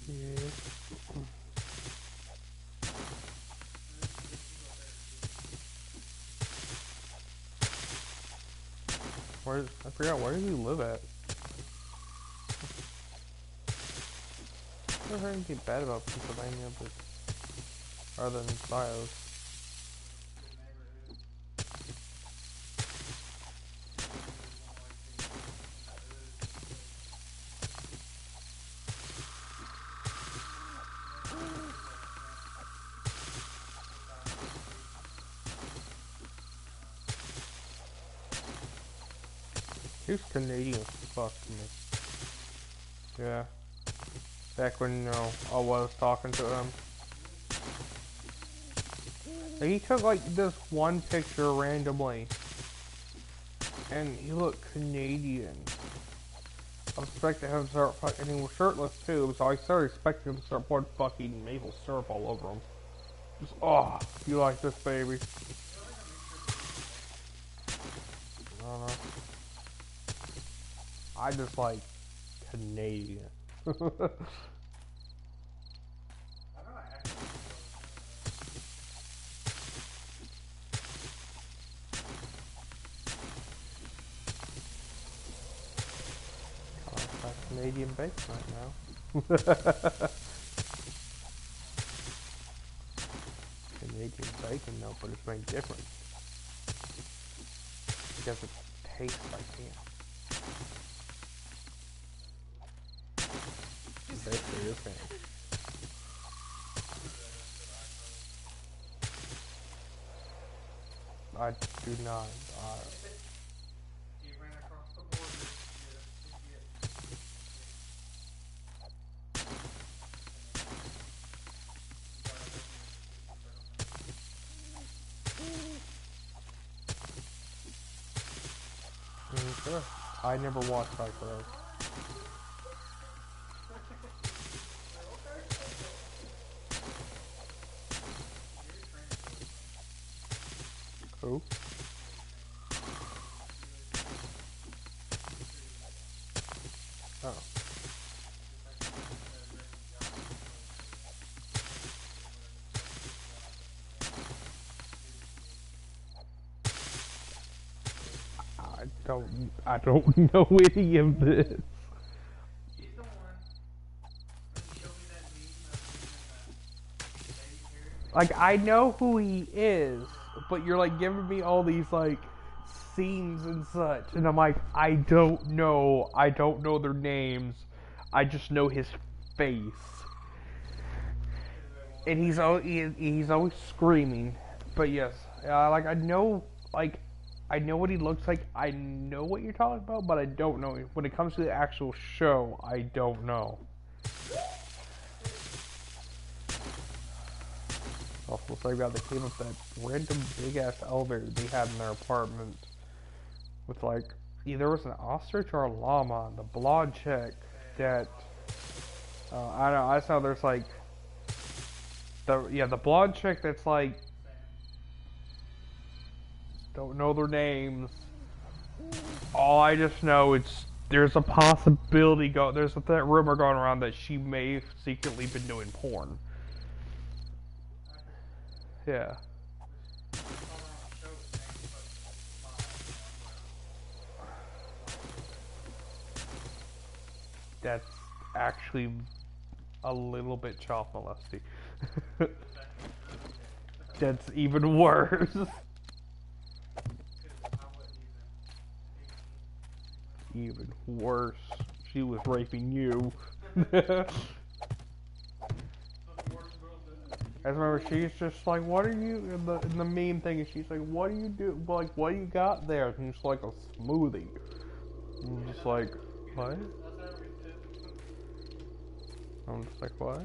Yeah. I forgot, where does he live at? I never heard anything bad about Pennsylvania, but other than Bios. He was Canadian as fuck to me. Yeah. Back when, you know, I was talking to him. And he took like this one picture randomly. And he looked Canadian. I was expecting him to start fucking, and he was shirtless too, so I started expecting him to start pouring fucking maple syrup all over him. Just, oh, you like this, baby? I don't know. I just like Canadian. Canadian bacon right now. Canadian bacon, no, but it's made different. It doesn't taste like him. Basically, this thing. I do not. He ran across the border. Sure. I never watched Cyclones. Who? Oh. I don't know any of this. He's the one. When you showed me that meme of him and the baby carrot. Like, I know who he is, but you're like giving me all these like scenes and such, and I'm like, I don't know their names. I just know his face, and he's always screaming. But yes, like I know what he looks like. I know what you're talking about, but I don't know. When it comes to the actual show, I don't know. Also, say about they came up that random big ass elevator they had in their apartment with like either it was an ostrich or a llama. The blonde chick that I don't know. I saw there's like the blonde chick that's like don't know their names. All I just know it's there's a possibility there's that rumor going around that she may have secretly been doing porn. Yeah. That's actually a little bit child molesting. That's even worse. Even worse. She was raping you. I remember she's just like, what are you, and the meme thing is she's like, what do you do, like, what do you got there? And it's like a smoothie. And I'm just like, what? I'm just like, what?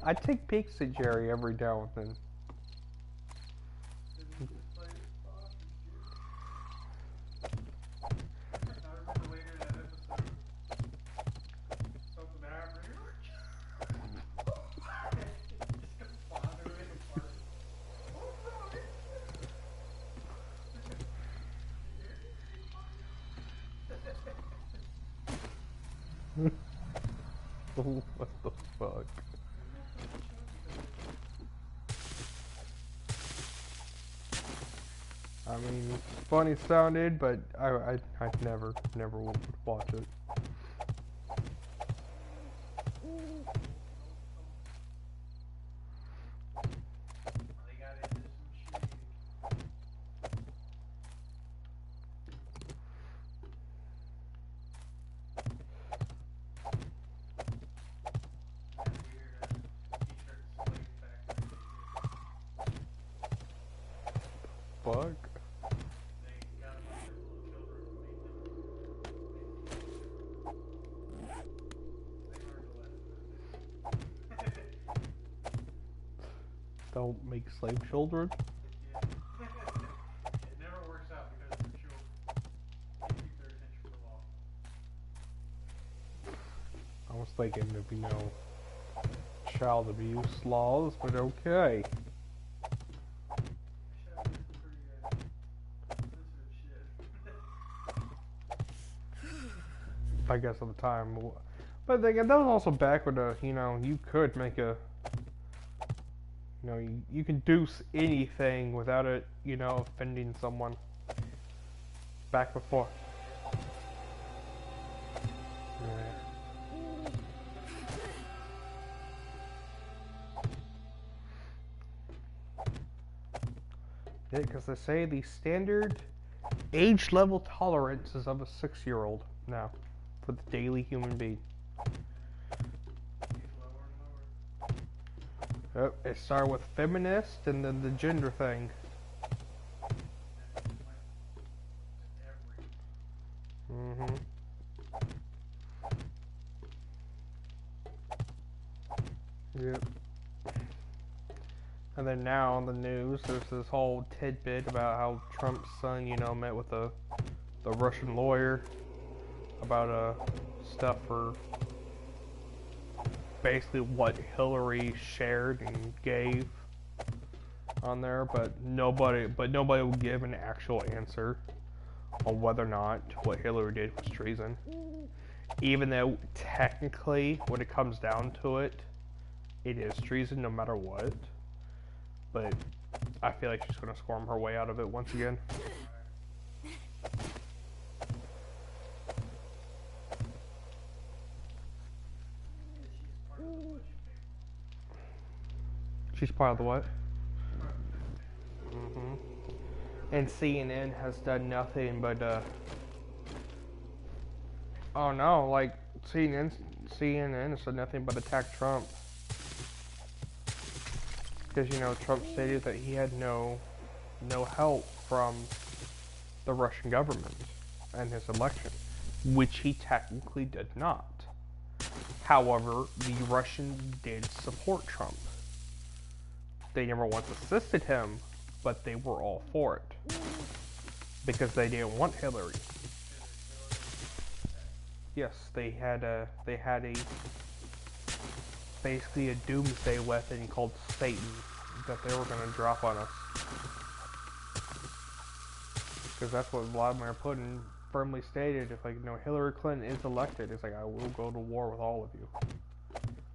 I take peeks at Jerry every now and then. What the fuck? I mean, it's funny sounded, but I never would watch it. Fuck. Don't make slave children. It never works out because the children keep their attention for long. I was thinking there'd be no child abuse laws, but okay. I guess at the time, but again, that was also back when you could make a, you can do anything without it, offending someone. Back before. Yeah, because they say the standard age level tolerance is of a 6-year-old now for the daily human being. Oh, it started with feminist and then the gender thing. Mm-hmm. Yep. And then now on the news, there's this whole tidbit about how Trump's son, met with the Russian lawyer about stuff for basically what Hillary shared and gave on there, but nobody will give an actual answer on whether or not what Hillary did was treason. Even though technically, when it comes down to it, it is treason no matter what. But I feel like she's gonna squirm her way out of it once again. She's part of the what? Mm-hmm. And CNN has done nothing but oh no, like CNN has done nothing but attack Trump. Because Trump stated that he had no help from the Russian government and his election, which he technically did not. However, the Russians did support Trump. They never once assisted him, but they were all for it. because they didn't want Hillary. Yes, they had a basically a doomsday weapon called Satan that they were going to drop on us. Because that's what Vladimir Putin firmly stated. If, like, you know, Hillary Clinton is elected, it's like, I will go to war with all of you.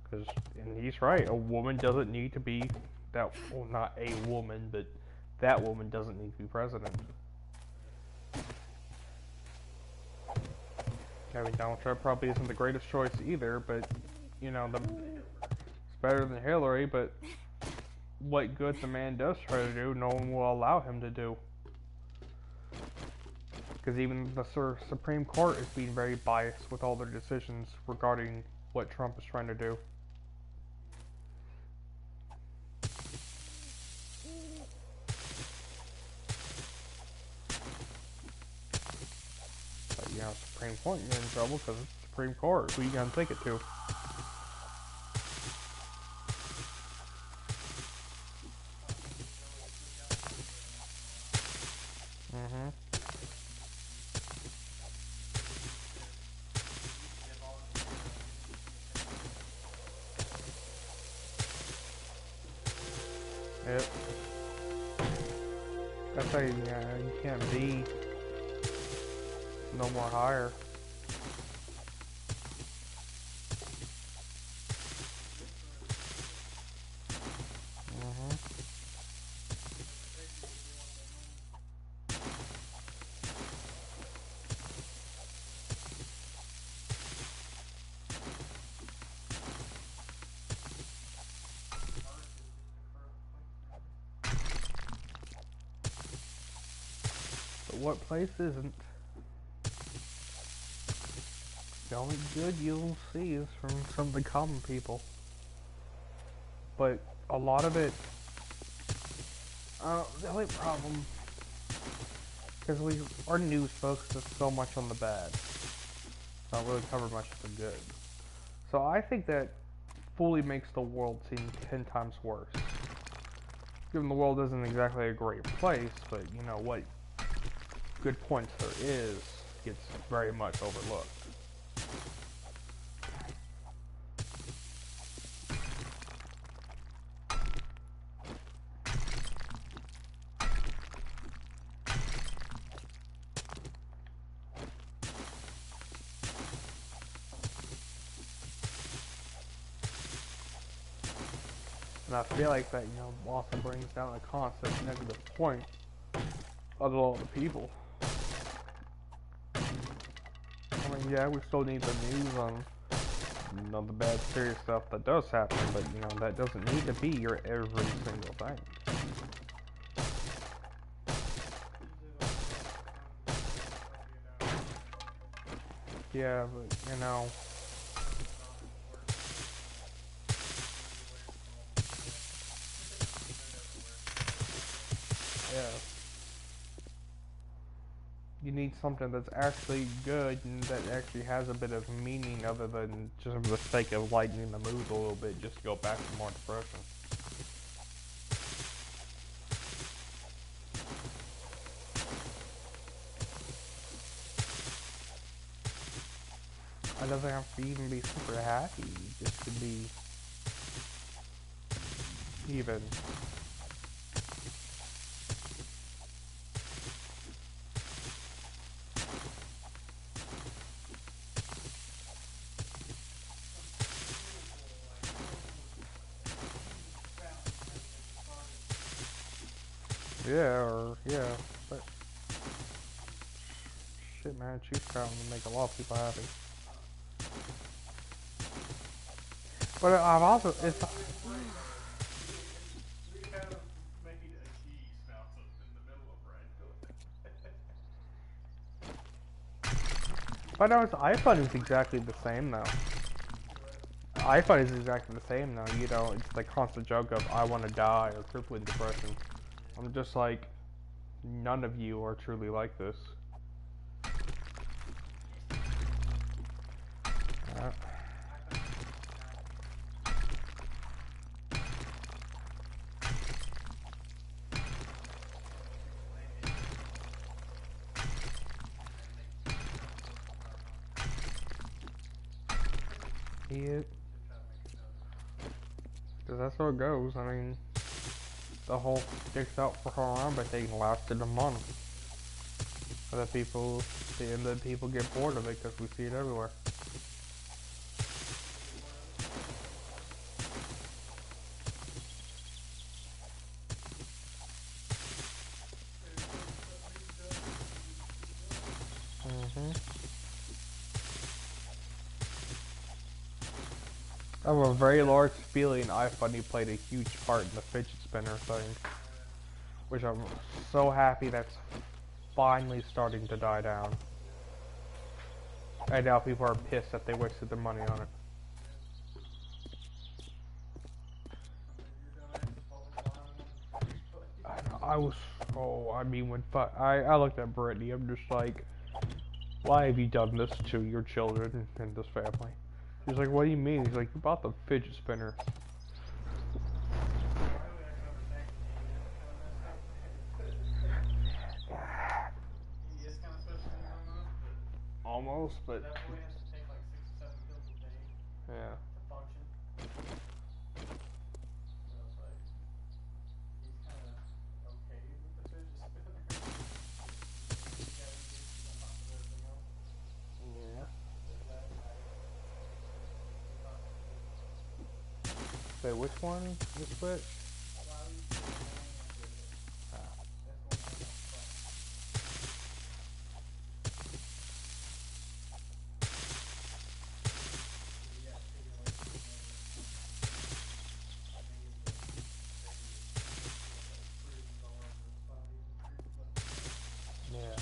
Because, and he's right, a woman doesn't need to be that, well, not a woman, but that woman doesn't need to be president. I mean, Donald Trump probably isn't the greatest choice either, but, you know, it's better than Hillary, but what good the man does try to do, no one will allow him to do. Because even the Supreme Court is being very biased with all their decisions regarding what Trump is trying to do. But, you know, Supreme Court, you're in trouble because it's the Supreme Court. Who are you going to take it to? Mm-hmm. Yep. That's how you can't be no more higher. Mm-hmm. But what place isn't? The only good you'll see is from some of the common people. But a lot of it, the only problem, because our news focuses so much on the bad, not really cover much of the good. So I think that fully makes the world seem 10 times worse. Given the world isn't exactly a great place, but you know what good points there is gets very much overlooked. And I feel like that, you know, also brings down the constant negative point of all the people. I mean, yeah, we still need the news on, you know, the bad, serious stuff that does happen, but, you know, that doesn't need to be your every single thing. Yeah, but, you know, yeah. You need something that's actually good and that actually has a bit of meaning other than just for the sake of lightening the mood a little bit, just to go back to more depression. It doesn't have to even be super happy, it just could be even. Yeah, but shit, man, Chief Fountain would make a lot of people happy. But I've also, it's, We have made a cheese mouse in the middle of bread. but no, it's iFun is exactly the same though. iFun is exactly the same though, you know, it's the constant joke of I want to die or crippling depression. I'm just like, none of you are truly like this. Yep. to try to make another. Because that's how it goes. I mean, the whole sticks out for how long, but they lasted a month. And then people get bored of it because we see it everywhere. Mm-hmm. I have a very large feeling iFunny played a huge part in the fidget spinner thing. Which I'm so happy that's finally starting to die down. And now people are pissed that they wasted their money on it. I was, I mean, I looked at Brittany, I'm just like, why have you done this to your children and this family? He's like, what do you mean? He's like, you bought the fidget spinner. He is kind of supposed to be almost, but Almost, but that boy has to take like 6 or 7 pills a day yeah. to function. So it's like he's kind of okay with the fidget spinner. He's got ADHD on top of everything else. Yeah. There's that. Wait, which one? The Switch? Yeah.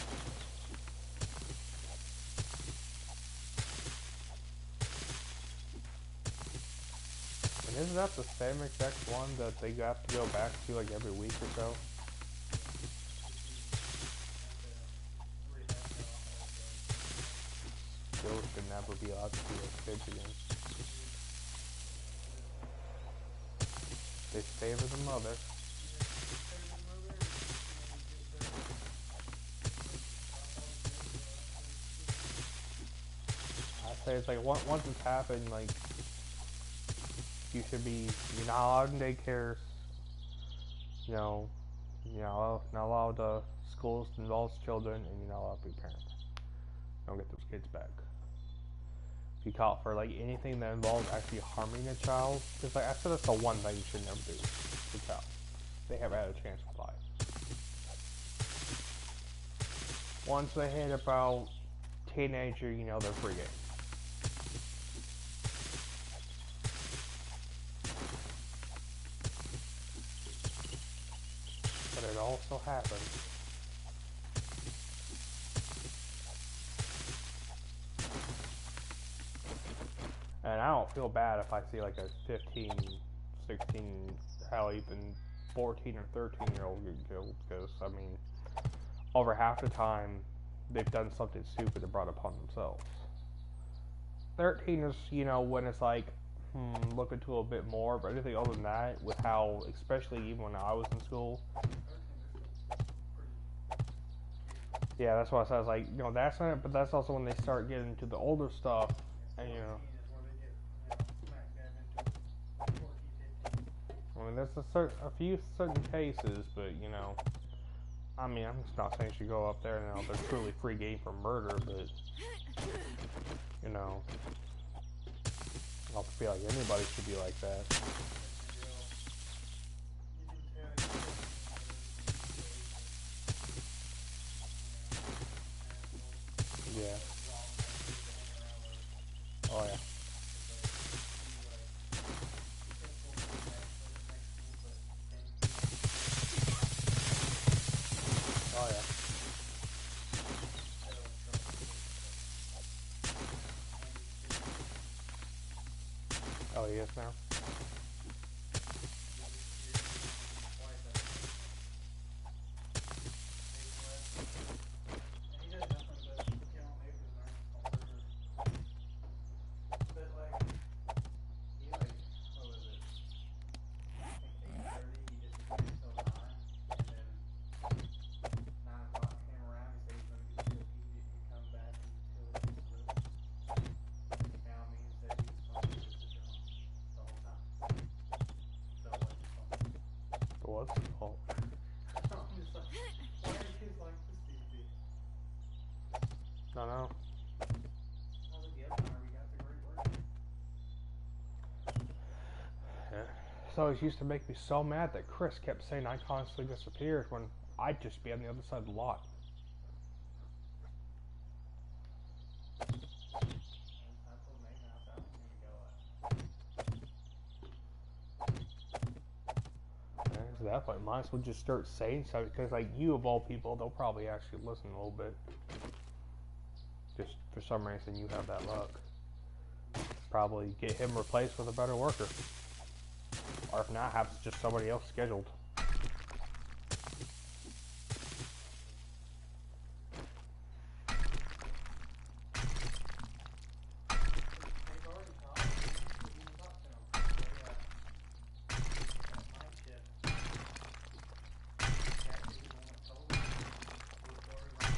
And isn't that the same exact one that they have to go back to like every week or so? Still should never be allowed to do those kids again. They favor the mother. I say it's like once it's happened, like you're not allowed in daycares. You're not allowed schools to involve children, and you're not allowed to be parents. Don't get those kids back. If you caught for like anything that involves actually harming a child, because like I said, that's the one thing you should never do to a child. They haven't had a chance to fly. Once they hit about teenager, they're free game. But it also happens. And I don't feel bad if I see like a 15, 16, hell even 14 or 13-year-old get killed, because I mean, over half the time they've done something stupid and brought it upon themselves. 13 is, when it's like, look into a bit more, but anything other than that, with how, especially even when I was in school, yeah, that's why I was like, that's not it, but that's also when they start getting into the older stuff, and I mean, there's a few certain cases, but I mean, I'm just not saying you should go up there and they're truly free game for murder, but I don't feel like anybody should be like that. Yeah. Oh yeah. Oh yeah. Oh, he is now? always used to make me so mad that Chris kept saying I constantly disappeared when I'd just be on the other side of the lot. I told Nathan, I said, I don't need to go. And at that point, might as well just start saying something because, like, you of all people, they'll probably actually listen a little bit. Just for some reason, you have that luck. Probably get him replaced with a better worker. Or if not, have just somebody else scheduled. They've already talked. You can talk to them. They, that night shift. Actually, the one that told me recorded on,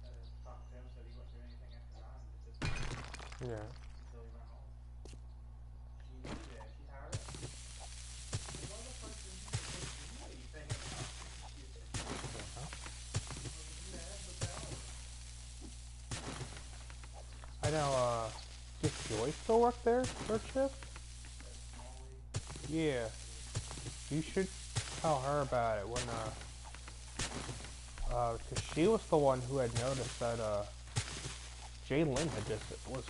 that has talked to him, said he wouldn't do anything after 9, just Yeah. until he went home. She knew that. She hired us. What the fuck did you do anything about this shit? You had the power. I know, does Joy still work there, third shift? Yeah. You should tell her about it when, cause she was the one who had noticed that, Jay Lynn had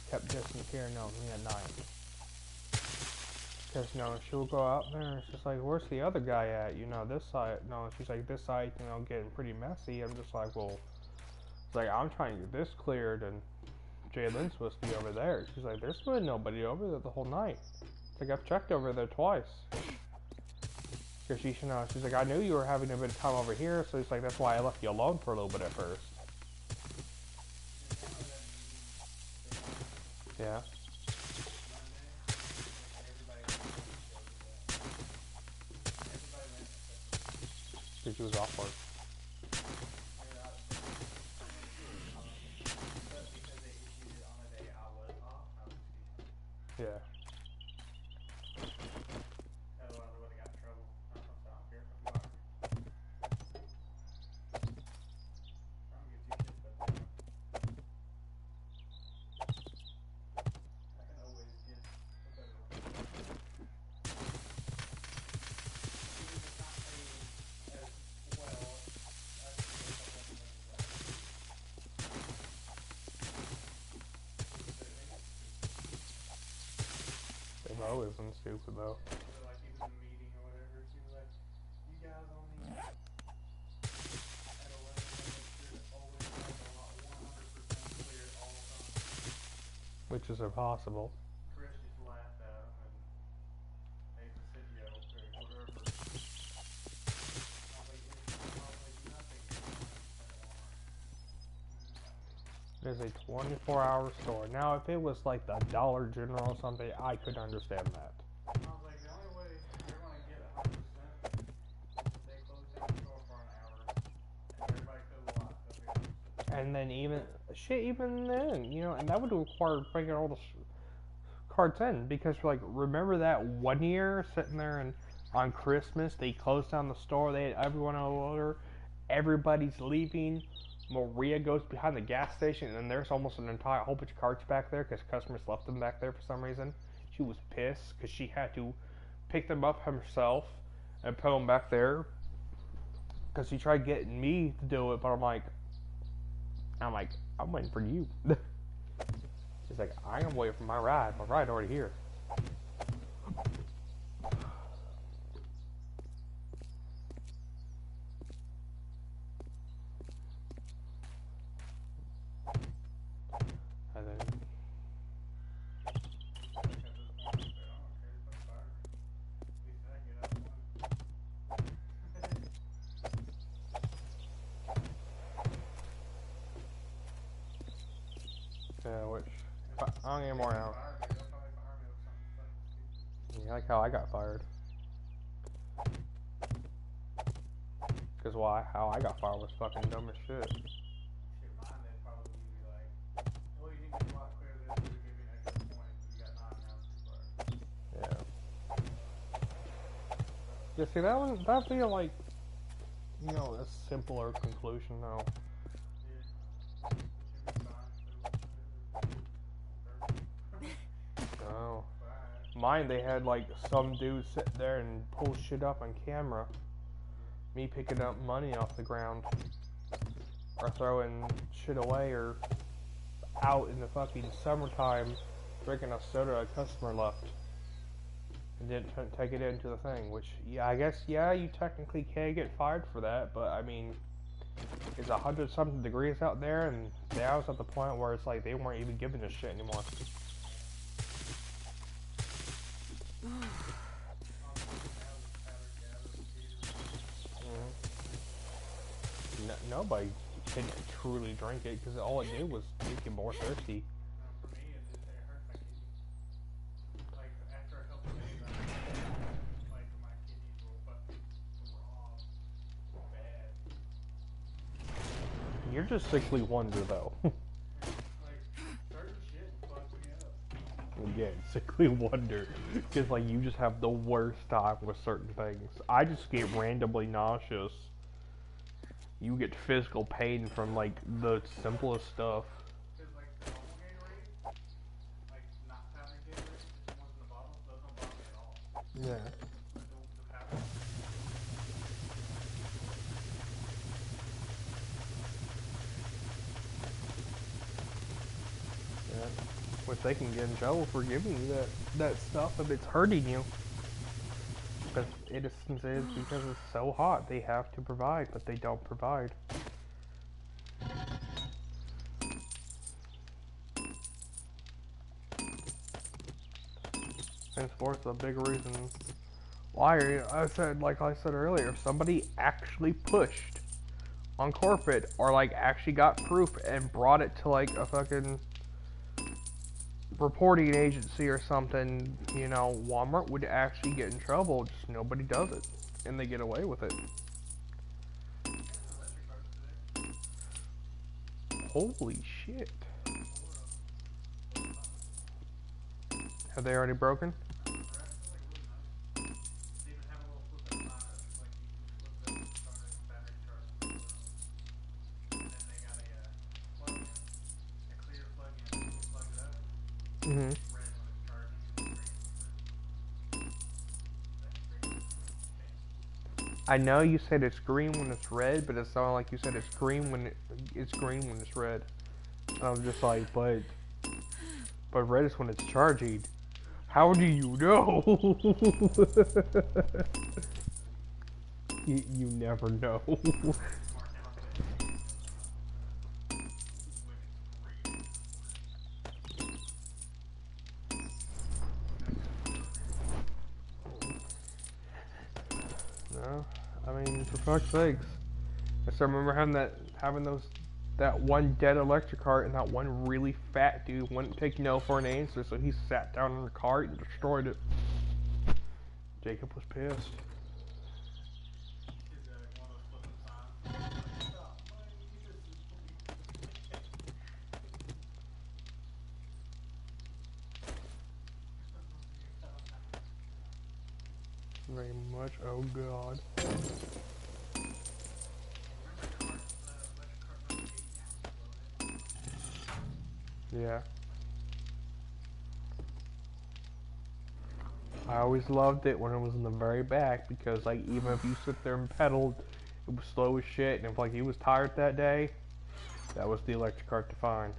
kept disappearing on me at night. Cause, you know, she would go out there and it's just like, where's the other guy at? You know, this side, no, she's like, this side, you know, getting pretty messy. I'm just like, well, it's like, I'm trying to get this cleared and Jay Lynn's supposed to be over there. She's like, there's been nobody over there the whole night. It's like, I've checked over there twice. Cause she's like, I knew you were having a bit of time over here, so it's like, that's why I left you alone for a little bit at first. Yeah. Cause she was off work. Yeah. They've always been stupid though. Like even in a meeting or whatever, she was like, you guys only at 11 make sure always have a lot 100% clear all the time. Which is impossible. Chris just laughed at him and Nathan said, yeah, okay, whatever. I was like, it's nothing. It is a 24-hour store. Now, if it was like the Dollar General or something, I could understand that. I was like, the only way you're going to get 100% is if they close down the store for an hour and everybody goes a lot. And then even then, you know, and that would require bringing all the cards in because, like, remember that one year sitting there and on Christmas they closed down the store. They had everyone on order. Everybody's leaving. Maria goes behind the gas station, and there's almost an entire whole bunch of carts back there because customers left them back there for some reason. She was pissed because she had to pick them up herself and put them back there because she tried getting me to do it, but I'm like, I'm waiting for you. She's like, I am waiting for my ride. My ride already here. And then yeah, which I don't get more now. You like how I got fired? Cause why? How I got fired was fucking dumb as shit. Yeah. Yeah, see that'd be like, you know, a simpler conclusion though. Mine, they had like some dude sit there and pull shit up on camera. Me picking up money off the ground. Or throwing shit away or out in the fucking summertime drinking a soda a customer left. And didn't take it into the thing, which, yeah, I guess, yeah, you technically can get fired for that, but I mean, it's 100-something degrees out there, and I was at the point where it's like they weren't even giving a shit anymore. Nobody can truly drink it because all it did was make you more thirsty. For me, it hurt my kidneys. Like, after a couple days, like, my kidneys were fucking raw, bad. You're just sickly wonder, though. Like, certain shit fucked me up. Again, sickly wonder. Because, like, you just have the worst time with certain things. I just get randomly nauseous. You get physical pain from, like, the simplest stuff. Because, like, the normal Gatorade, like, not powdered Gatorade, just the ones in the bottle, those don't bother me at all. Yeah. But the powder. Yeah. Which they can get in trouble for giving you that stuff if it's hurting you. But it is because it's so hot, they have to provide, but they don't provide. Henceforth, a big reason why I said earlier, if somebody actually pushed on corporate or like actually got proof and brought it to like a fucking reporting agency or something, you know, Walmart would actually get in trouble. Just nobody does it, and they get away with it. Holy shit! Have they already broken? Mm-hmm. I know you said it's green when it's red, but it sounded like you said it's green when it's green when it's red. I was just like, but red is when it's charging. How do you know? you never know. No, I mean, for fuck's sakes. I still remember having that one dead electric cart, and that one really fat dude wouldn't take no for an answer, so he sat down in the cart and destroyed it. Jacob was pissed. Very much. Oh god. Yeah. I always loved it when it was in the very back because, like, even if you sit there and pedaled, it was slow as shit. And if, like, you was tired that day, that was the electric cart to find.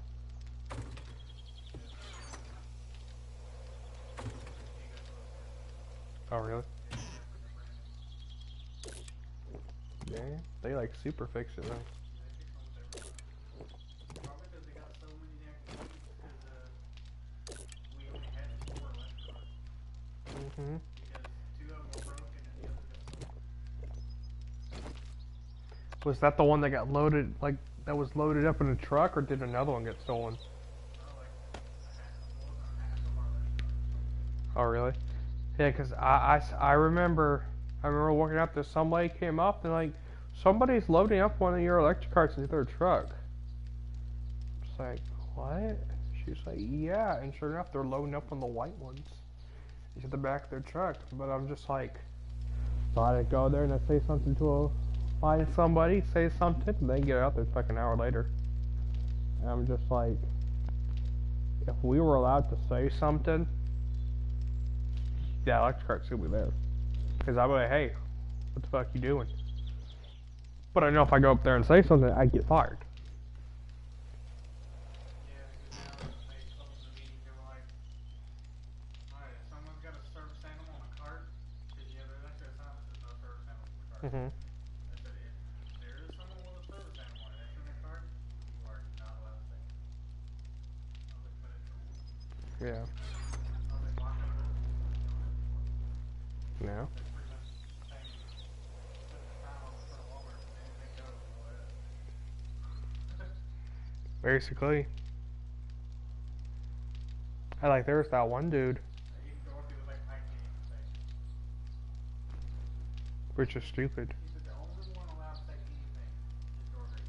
Oh, really? Yeah, they, like, super fix it, though. Mm-hmm. Was that the one that got loaded, like, that was loaded up in a truck, or did another one get stolen? Oh, really? Yeah, because I remember walking out there, somebody came up and, like, somebody's loading up one of your electric carts into their truck. It's like, what? She's like, yeah, and sure enough, they're loading up on the white ones into the back of their truck. But I'm just like, thought I'd go there and I'd say something find somebody, say something, and then get out there like an hour later. And I'm just like, if we were allowed to say something, that electric cart still be there. Because I'll be like, hey, what the fuck you doing? But I know if I go up there and say something, I get fired. Yeah, because now they close the meeting, they were like, alright, if someone's got a service animal on a cart, because yeah, there's actually a sign that says no service animals in the cart. Mm-hmm. I said, if there is someone with a service animal and it's in their cart, you are not allowed to say it. I was like, but it's a rule. Yeah. I was like, lock that door. Yeah. It's pretty much saying, put the time on for longer, anything goes, go ahead. Basically. There's that one dude, Even Dorothy was like, I can't even say it. which is stupid. He said the only one allowed to say anything is Dorothy.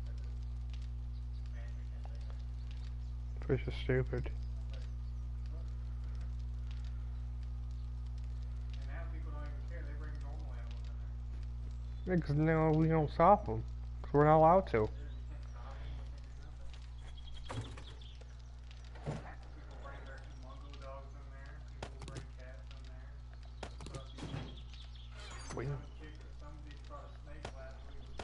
That's it. Man, we can't say that. Which is stupid. And now people don't even care. They bring normal animals in there. Yeah, because no, we don't stop them. Because we're not allowed to. You can't stop them. You can't do nothing. People bring their Mungo dogs in there. People bring cats in there. We, Somebody caught a snake last week.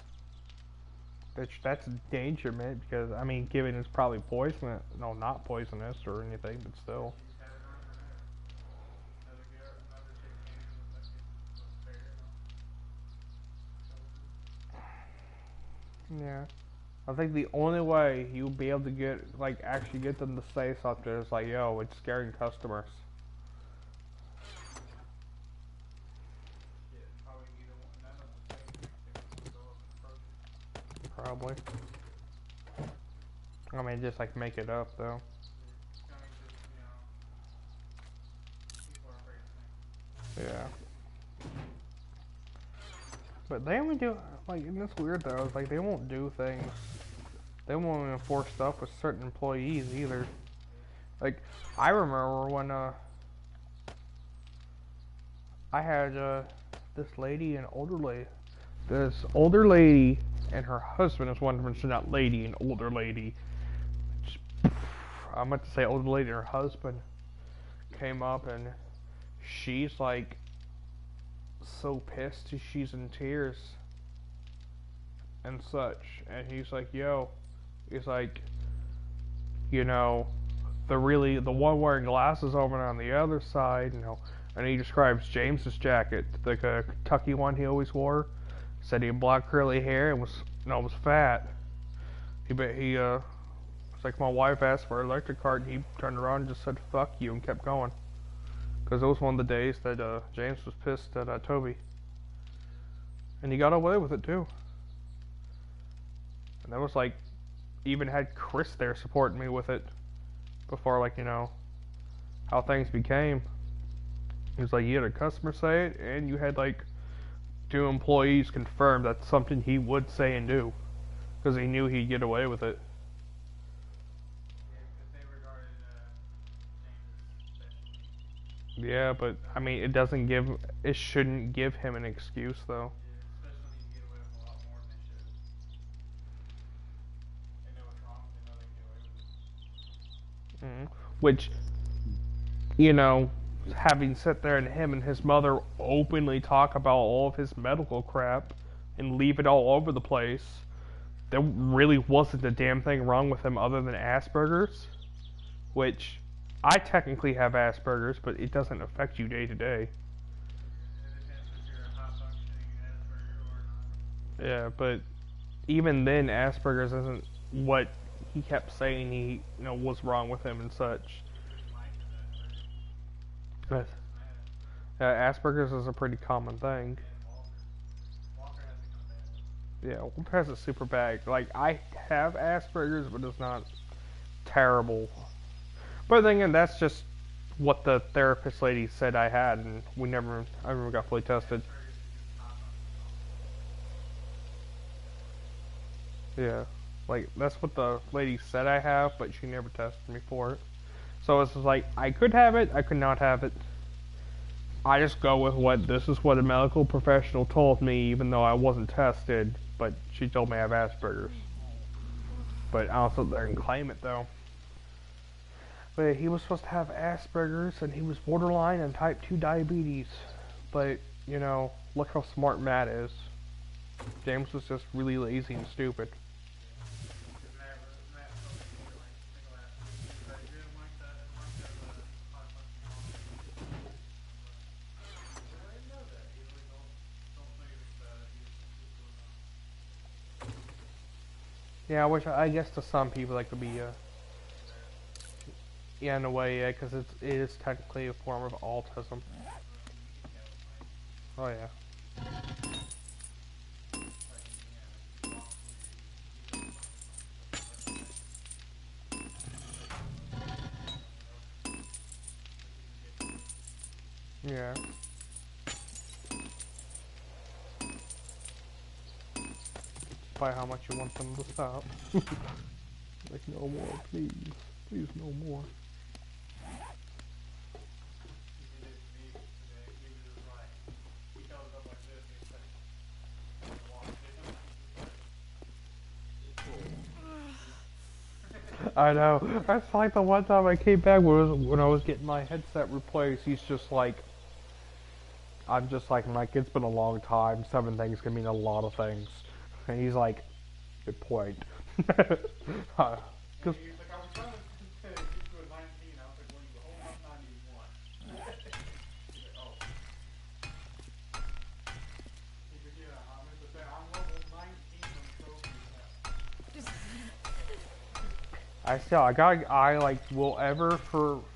that's danger, man. Because, I mean, given it's probably poisonous. No, not poisonous or anything, but still. She just had it around her neck. Another chick came in with a ferret. Yeah. I think the only way you'll be able to get, actually get them to say something is like, yo, it's scaring customers. Yeah, probably either one. None of them say anything. They would go up and approach it. Probably. I mean, just make it up though. I mean, just, people are afraid of snakes. Yeah. But they only do, and it's weird though, it's they won't do things. They won't enforce stuff with certain employees either. I remember when, I had, this lady, this older lady, and her husband is one of them, not lady, an older lady. I meant to say older lady and her husband came up and she's so pissed she's in tears and such, and he's like, yo, he's like, the one wearing glasses over on the other side, and he describes James's jacket, the Kentucky one he always wore. Said he had black curly hair and was fat. It's like my wife asked for an electric cart, and he turned around and just said fuck you and kept going. Because it was one of the days that James was pissed at Toby. And he got away with it too. And that was even had Chris there supporting me with it. Before how things became. It was you had a customer say it, and you had 2 employees confirm that's something he would say and do. Because he knew he'd get away with it. Yeah, because they regarded James as special. Yeah, but I mean, it shouldn't give him an excuse though. Yeah, especially when you get away with a lot more than they should. They know what's wrong, they know they can get away with it. Which, having sat there and him and his mother openly talk about all of his medical crap and leave it all over the place, there really wasn't a damn thing wrong with him other than Asperger's, which I technically have Asperger's, but it doesn't affect you day to day. It depends if you're a high-functioning Asperger or not. Yeah, but even then, Asperger's isn't what he kept saying he was wrong with him and such. But Asperger's is a pretty common thing. Walker has become bad. Yeah, Walter has it super bad. I have Asperger's, but it's not terrible. But then again, that's just what the therapist lady said I had, and I never got fully tested. Yeah, that's what the lady said I have, but she never tested me for it. So it's just I could have it, I could not have it. I just go with this is what a medical professional told me, even though I wasn't tested, but she told me I have Asperger's. But I don't sit there and claim it though. But he was supposed to have Asperger's and he was borderline and type 2 diabetes. But, you know, look how smart Matt is. James was just really lazy and stupid. Because Matt told me like last week, he was like, you didn't like that, hot fucking mom. I didn't know that. He was like, don't say anything about it. He was just going on. Yeah, I guess to some people that could be, yeah, in a way, yeah, because it is technically a form of autism. Oh, yeah. Yeah. By how much you want them to stop. Like, no more, please. Please, no more. I know. That's like the one time I came back when I was getting my headset replaced. He's just like, I'm just like, Mike, it's been a long time. 7 things can mean a lot of things. And he's like, good point. Cause, He's like, I was trying to get to a 19. I was like, well, you were holding up 91. He's like, oh. He's like, yeah, I'm level 19 on trophies now. I like will ever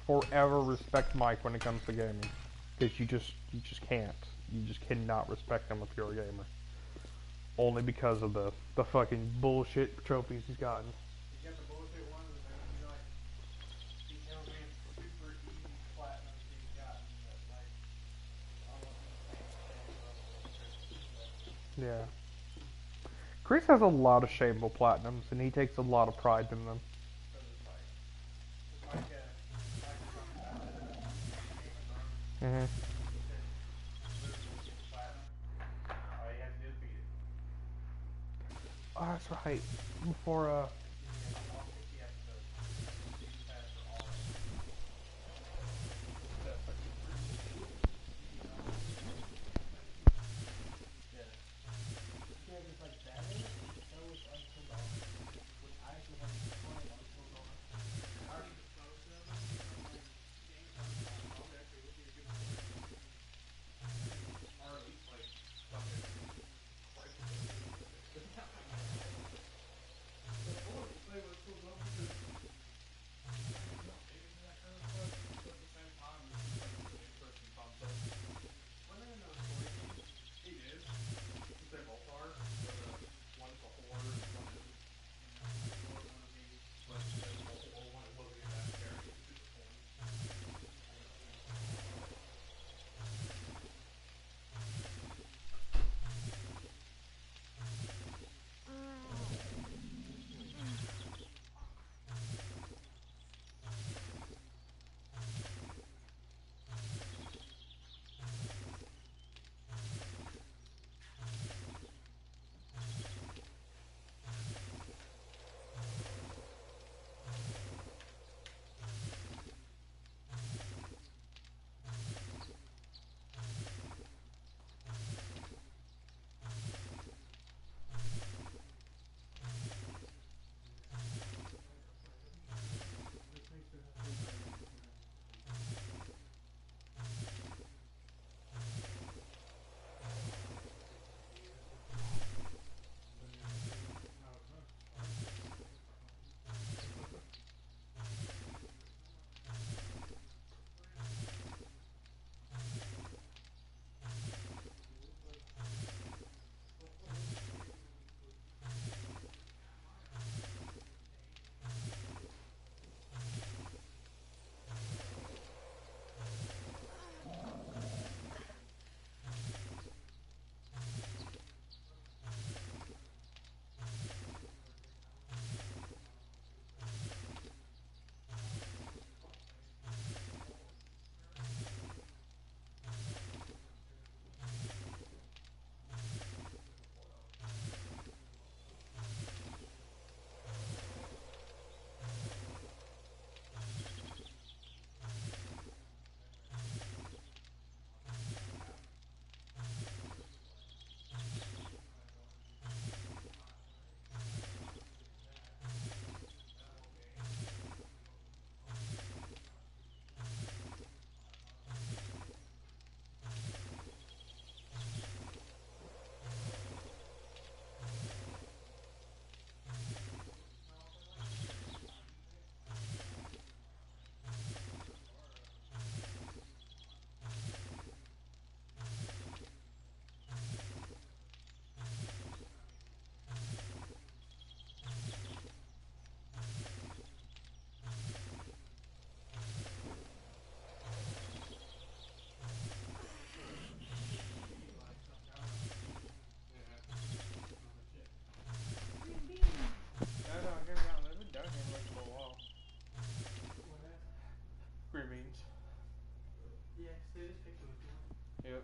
forever respect Mike when it comes to gaming, because you just can't, you just cannot respect him if you're a gamer, only because of the fucking bullshit trophies he's gotten. He got the bullshit ones, and then he tells me it's super easy platinum he's gotten, but like, I wasn't the same level as Chris. Yeah. Chris has a lot of shameful platinums, and he takes a lot of pride in them. Mhm. Oh, that's right. Before Yeah, 'cause they just picked it with one. Yep.